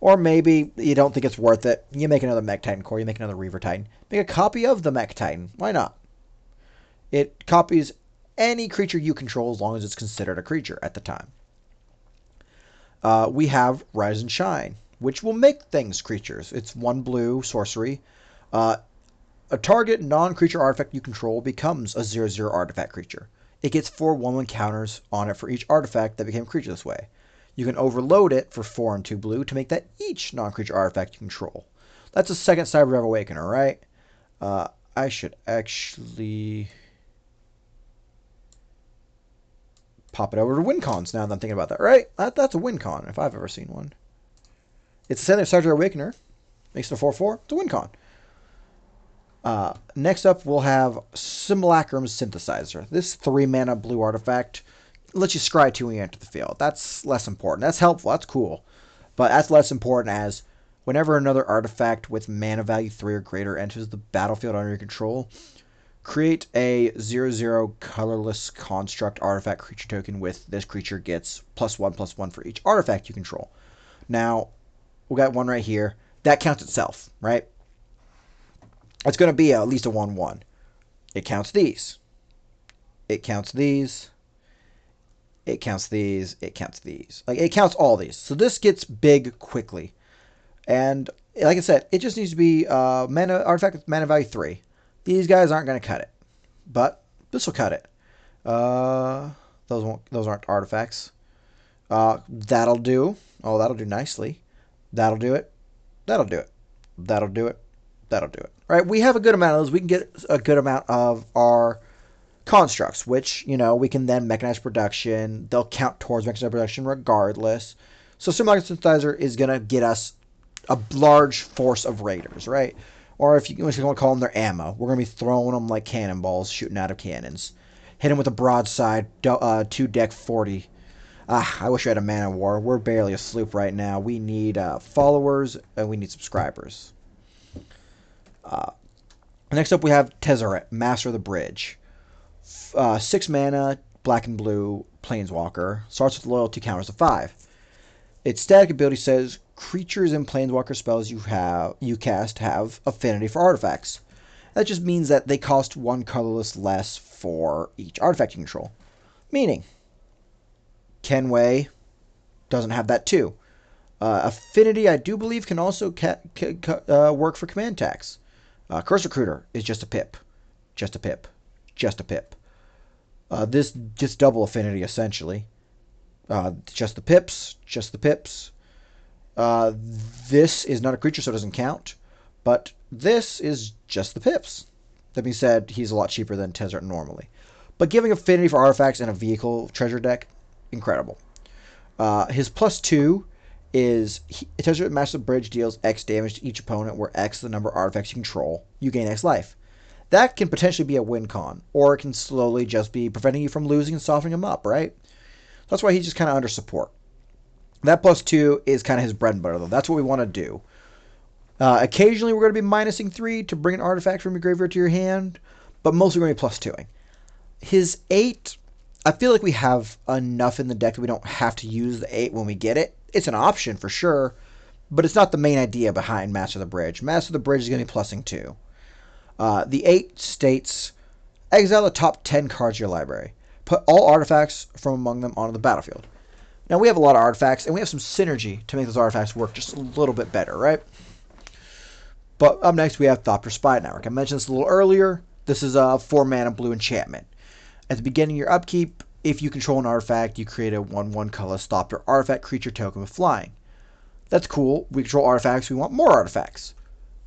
Or maybe you don't think it's worth it. You make another Mech Titan core. You make another Reaver Titan. Make a copy of the Mech Titan. Why not? It copies any creature you control as long as it's considered a creature at the time. We have Rise and Shine, which will make things creatures. It's 1 blue sorcery. A target non-creature artifact you control becomes a 0/0 artifact creature. It gets 4 1/1 counters on it for each artifact that became a creature this way. You can overload it for 4 and 2 blue to make that each non-creature artifact you control. That's a second Cyberdrive Awakener, right? I should actually pop it over to WinCons now that I'm thinking about that, right? That's a WinCon, if I've ever seen one. It's the second Cyberdrive Awakener. Makes it a 4/4. It's a WinCon. Next up, we'll have Simulacrum's Synthesizer. This 3 mana blue artifact lets you scry 2 when you enter the field. That's less important. That's helpful. That's cool. But that's less important as whenever another artifact with mana value 3 or greater enters the battlefield under your control, create a 0/0 colorless construct artifact creature token with this creature gets +1/+1 for each artifact you control. Now, we got one right here. That counts itself, right? It's going to be at least a 1/1. It counts these. It counts these. It counts these. It counts these. Like, it counts all these. So this gets big quickly. And like I said, it just needs to be mana artifact with mana value 3. These guys aren't going to cut it. But this will cut it. Those aren't artifacts. That'll do. Oh, that'll do nicely. That'll do it. That'll do it. That'll do it. That'll do it. All right, we have a good amount of those. We can get a good amount of our constructs, which, we can then mechanize production. They'll count towards mechanized production regardless. So Simulacrum Synthesizer is going to get us a large force of raiders, right? Or if you want to call them their ammo, we're going to be throwing them like cannonballs, shooting out of cannons. Hit them with a broadside, 2 deck 40. I wish I had a Man of War. We're barely a sloop right now. We need followers, and we need subscribers. Next up, we have Tezzeret, Master of the Bridge. 6 mana, black and blue, Planeswalker. Starts with loyalty, counters of 5. Its static ability says creatures and Planeswalker spells you cast have affinity for artifacts. That just means that they cost 1 colorless less for each artifact you control. Meaning, Kenway doesn't have that too. Affinity, I do believe, can also work for command tags. Curse Recruiter is just a pip. Just a pip. Just a pip. This gets double affinity, essentially. Just the pips. Just the pips. This is not a creature, so it doesn't count. But this is just the pips. That being said, he's a lot cheaper than Tezzeret normally. But giving affinity for artifacts in a vehicle treasure deck, incredible. His +2 is Tezzeret Master of the Bridge deals X damage to each opponent, where X is the number of artifacts you control. You gain X life. That can potentially be a win con, or it can slowly just be preventing you from losing and softening him up, right? That's why he's just kind of under support. That +2 is kind of his bread and butter, though. That's what we want to do. Occasionally, we're going to be minusing 3 to bring an artifact from your graveyard to your hand, but mostly we're going to be +2ing. His 8, I feel like we have enough in the deck that we don't have to use the 8 when we get it. It's an option for sure, but it's not the main idea behind Master of the Bridge. Master of the Bridge is going to be plussing 2. The 8 states, exile the top 10 cards of your library. Put all artifacts from among them onto the battlefield. Now, we have a lot of artifacts, and we have some synergy to make those artifacts work just a little bit better, right? But up next, we have Thopter Spy Network. I mentioned this a little earlier. This is a 4-mana blue enchantment. At the beginning of your upkeep, if you control an artifact, you create a 1/1 colorless Thopter artifact creature token with flying. That's cool. We control artifacts. We want more artifacts.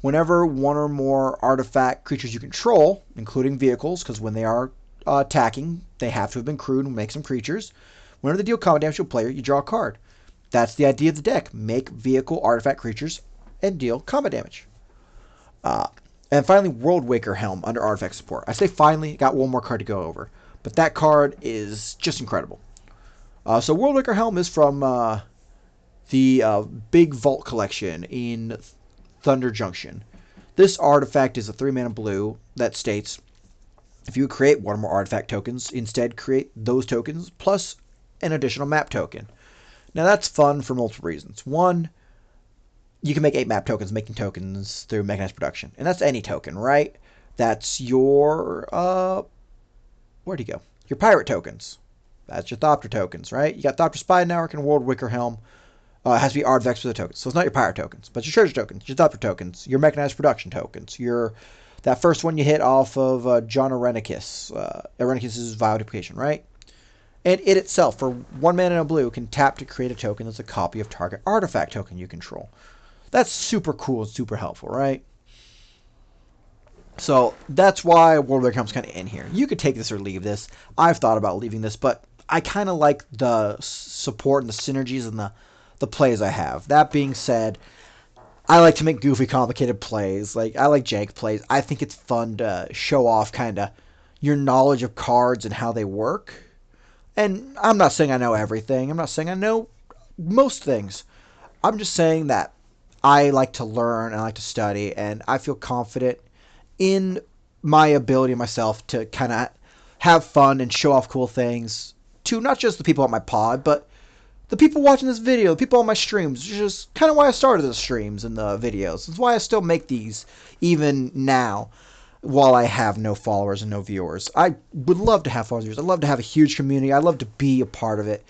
Whenever one or more artifact creatures you control, including vehicles, because when they are attacking, they have to have been crewed and make some creatures. Whenever they deal combat damage to a player, you draw a card. That's the idea of the deck. Make vehicle artifact creatures and deal combat damage. And finally, Worldwaker Helm under artifact support. I say finally, got one more card to go over. But that card is just incredible. So Worldwaker Helm is from the Big Vault collection in Thunder Junction. This artifact is a 3-mana blue that states, if you create one or more artifact tokens, instead create those tokens plus an additional map token. Now that's fun for multiple reasons. One, you can make 8 map tokens, making tokens through mechanized production. And that's any token, right? That's your, where'd he go? Your pirate tokens. That's your Thopter tokens, right? You got Thopter Spy Network and Worldwaker Helm. It has to be artifacts for the tokens. So it's not your pirate tokens, but your treasure tokens, your Thopter tokens, your mechanized production tokens, that first one you hit off of John Irenicus. Irenicus' Vile Duplication, right? And it itself, for 1 mana and a blue, can tap to create a token that's a copy of target artifact token you control. That's super cool and super helpful, right? So that's why Worldwaker Helm's kind of in here. You could take this or leave this. I've thought about leaving this, but I kind of like the support and the synergies and the plays I have. That being said, I like to make goofy, complicated plays. Like, I like jank plays. I think it's fun to show off kind of your knowledge of cards and how they work. And I'm not saying I know everything. I'm not saying I know most things. I'm just saying that I like to learn and I like to study, and I feel confident in my ability myself to kind of have fun and show off cool things to not just the people at my pod, but the people watching this video, the people on my streams, which is kind of why I started the streams and the videos. It's why I still make these even now while I have no followers and no viewers. I would love to have followers and viewers. I'd love to have a huge community. I'd love to be a part of it.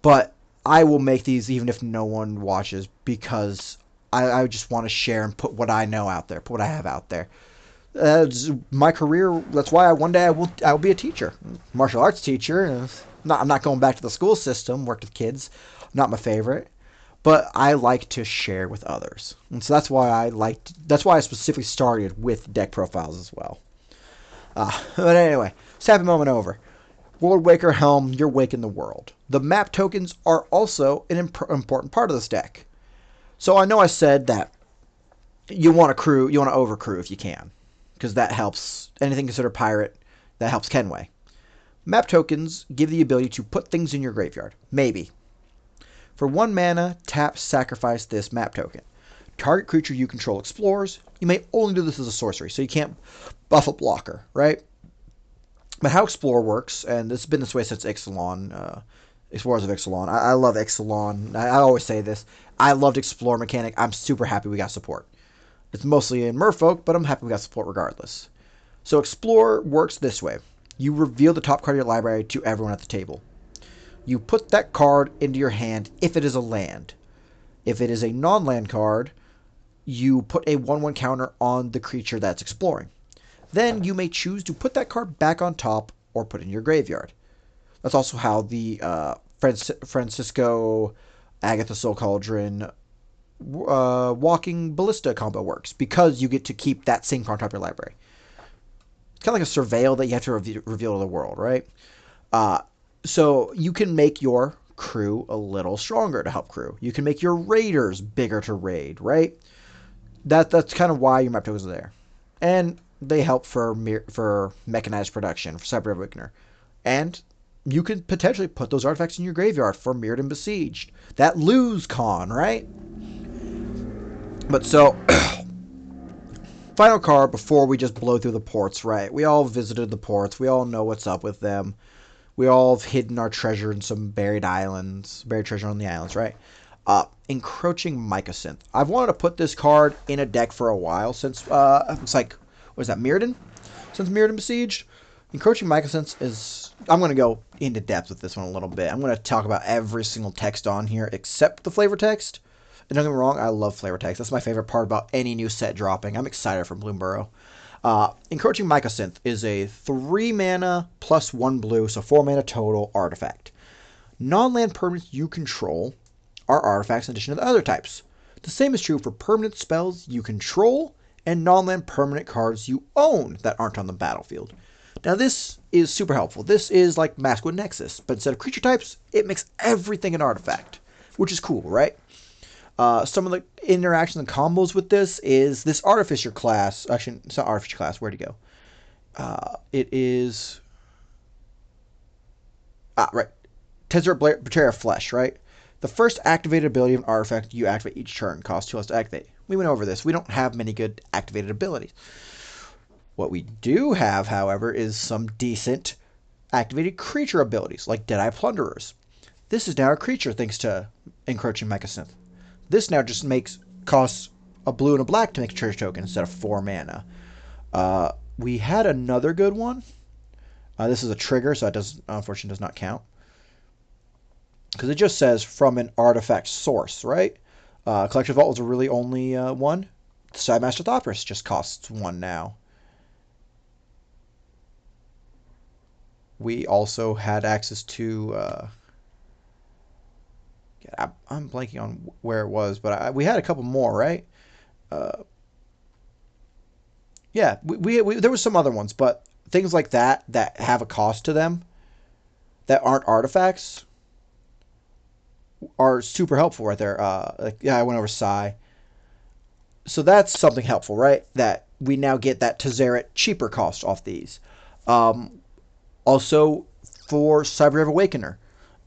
But I will make these even if no one watches because I just want to share and put what I know out there, put what I have out there. My career, that's why one day I will be a teacher, martial arts teacher. I'm not going back to the school system, worked with kids, not my favorite, but I like to share with others. And so that's why I specifically started with deck profiles as well. But anyway, happy moment over. Worldwaker Helm, you're waking the world. The map tokens are also an important part of this deck. So I know I said that you want to overcrew if you can, because that helps anything considered pirate, that helps Kenway. Map tokens give the ability to put things in your graveyard. Maybe. For 1 mana, tap, sacrifice this map token. Target creature you control explores. You may only do this as a sorcery, so you can't buff a blocker, right? But how Explore works, and this has been this way since Ixalan, Explorers of Ixalan. I love Ixalan. I always say this. I loved Explore mechanic. I'm super happy we got support. It's mostly in Merfolk, but I'm happy we got support regardless. So Explore works this way. You reveal the top card of your library to everyone at the table. You put that card into your hand if it is a land. If it is a non-land card, you put a 1/1 counter on the creature that's exploring. Then you may choose to put that card back on top or put it in your graveyard. That's also how the Francisco Agatha Soul Cauldron Walking Ballista combo works, because you get to keep that same card on top of your library. It's kind of like a surveil that you have to reveal to the world, right? So you can make your crew a little stronger to help crew. You can make your raiders bigger to raid, right? That's kind of why your map tokens are there. And they help for mechanized production, for Cyber Awakener. And you can potentially put those artifacts in your graveyard for Mirrored and Besieged. That lose con, right? But so, final card before we just blow through the ports, right? We all visited the ports. We all know what's up with them. We all have hidden our treasure in some buried treasure on the islands, right? Encroaching Mycosynth. I've wanted to put this card in a deck for a while since, it's like, what is that, Mirrodin? Since Mirrodin Besieged. Encroaching Mycosynth is... I'm going to go into depth with this one a little bit. I'm going to talk about every single text on here except the flavor text. And don't get me wrong, I love flavor text. That's my favorite part about any new set dropping. I'm excited for Bloomburrow. Encroaching Mycosynth is a 3 mana plus 1 blue, so 4 mana total artifact. Non-land permanents you control are artifacts in addition to the other types. The same is true for permanent spells you control and non-land permanent cards you own that aren't on the battlefield. Now this is super helpful. This is like Maskwood Nexus, but instead of creature types, it makes everything an artifact, which is cool, right? Some of the interactions and combos with this is this Artificer class. Actually, it's not Artificer class. Where'd it go? It is... right. Tezzeret Betrayer of Flesh, right? The first activated ability of an artifact you activate each turn costs 2 less to activate. We went over this. We don't have many good activated abilities. What we do have, however, is some decent activated creature abilities, like Deadeye Plunderers. This is now a creature thanks to Encroaching Mycosynth. This now just costs a blue and a black to make a treasure token instead of 4 mana. We had another good one. This is a trigger, so it unfortunately does not count. Because it just says from an artifact source, right? Collector Vault was really only one. Sidemaster Thopterus just costs 1 now. We also had access to... I'm blanking on where it was, but we had a couple more, right? Yeah, we there was some other ones, but things like that have a cost to them that aren't artifacts are super helpful right there. Yeah, I went over Psy. So that's something helpful, right? That we now get that Tezzeret cheaper cost off these. Also, for Cybergrave Awakener,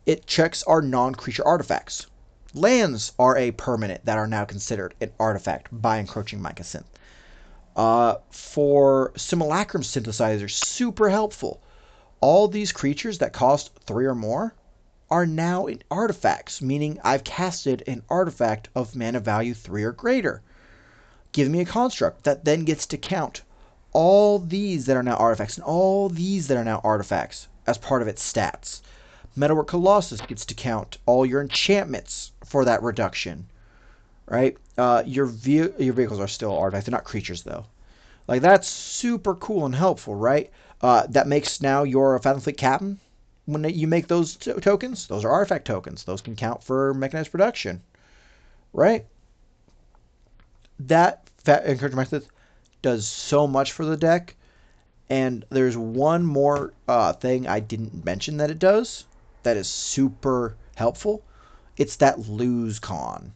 it checks our non-creature artifacts. Lands are a permanent that are now considered an artifact by Encroaching Mycosynth. For Simulacrum Synthesizer, super helpful. All these creatures that cost 3 or more are now in artifacts, meaning I've casted an artifact of mana value 3 or greater. Give me a construct that then gets to count all these that are now artifacts and all these that are now artifacts as part of its stats. Metalwork Colossus gets to count all your enchantments for that reduction, right? Your vehicles are still artifacts. They're not creatures, though. Like, that's super cool and helpful, right? That makes now your Fathom Fleet Captain, when you make those tokens, those are artifact tokens. Those can count for mechanized production, right? That Encouraging Mycosynth does so much for the deck. And there's one more thing I didn't mention that it does that is super helpful. It's that lose con.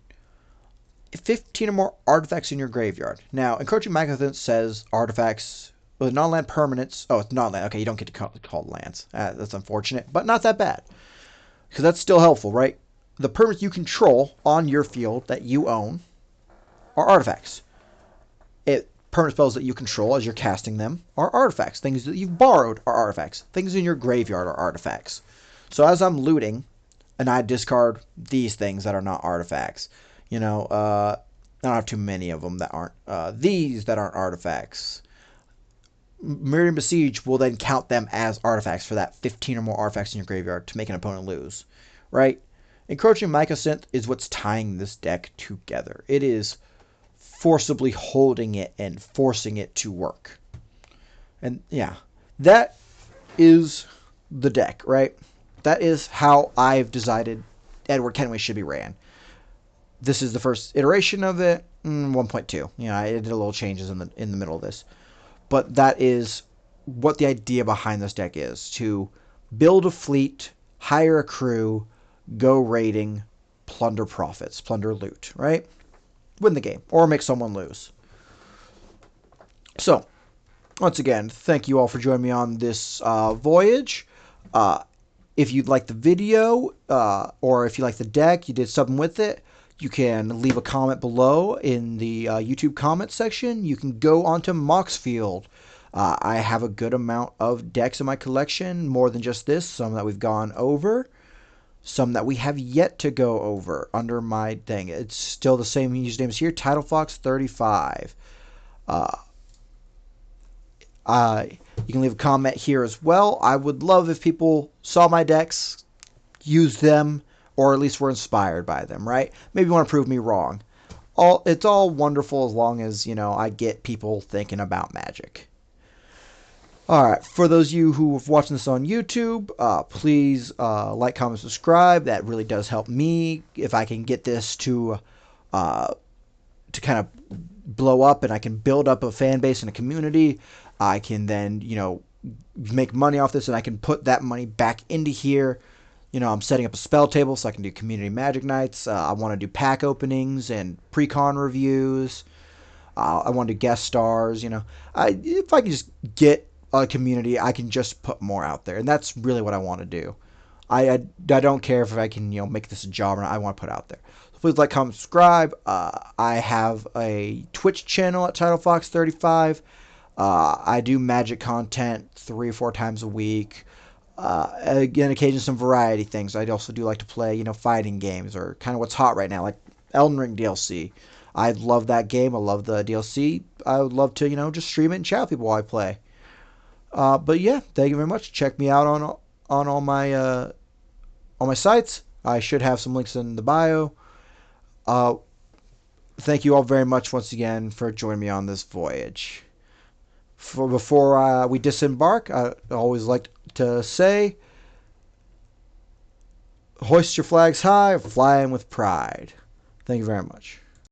15 or more artifacts in your graveyard. Now, Encroaching Mycosynth says artifacts with non-land permanents. Oh, it's non-land. Okay, you don't get to call lands. That's unfortunate, but not that bad. Because that's still helpful, right? The permanents you control on your field that you own are artifacts. Permanent spells that you control as you're casting them are artifacts. Things that you've borrowed are artifacts. Things in your graveyard are artifacts. So as I'm looting, and I discard these things that are not artifacts, I don't have too many of them that aren't. These that aren't artifacts. Mirrodin Besiege will then count them as artifacts for that 15 or more artifacts in your graveyard to make an opponent lose, right? Encroaching Mycosynth is what's tying this deck together. It is forcibly holding it and forcing it to work. And yeah, that is the deck, right? That is how I've decided Edward Kenway should be ran. This is the first iteration of it, 1.2. I did a little changes in the middle of this. But that is what the idea behind this deck is, to build a fleet, hire a crew, go raiding, plunder profits, plunder loot, right? Win the game, or make someone lose. So, once again, thank you all for joining me on this voyage. If you'd like the video, or if you like the deck, you did something with it, you can leave a comment below in the YouTube comment section. You can go onto Moxfield. I have a good amount of decks in my collection, more than just this, some that we've gone over. some that we have yet to go over under my thing. It's still the same username as here, TitleFox35. Uh, you can leave a comment here as well. I would love if people saw my decks, used them, or at least were inspired by them, right? Maybe you want to prove me wrong. It's all wonderful as long as, I get people thinking about Magic. All right, for those of you who are watching this on YouTube, please like, comment, subscribe. That really does help me. If I can get this to kind of blow up and I can build up a fan base and a community, I can then, make money off this and I can put that money back into here. I'm setting up a spell table so I can do community magic nights. I want to do pack openings and pre-con reviews. I want to do guest stars. If I can just get a community, I can just put more out there, and that's really what I want to do. I don't care if I can make this a job or not. I want to put out there. So please like, comment, subscribe. I have a Twitch channel at TitleFox35. I do Magic content 3 or 4 times a week. Again, occasionally some variety things. I also do like to play, fighting games or kind of what's hot right now, like Elden Ring DLC. I love that game. I love the DLC. I would love to, just stream it and chat with people while I play. But yeah, thank you very much. Check me out on all my sites. I should have some links in the bio. Thank you all very much once again for joining me on this voyage. Before we disembark, I always like to say, hoist your flags high, flying with pride. Thank you very much.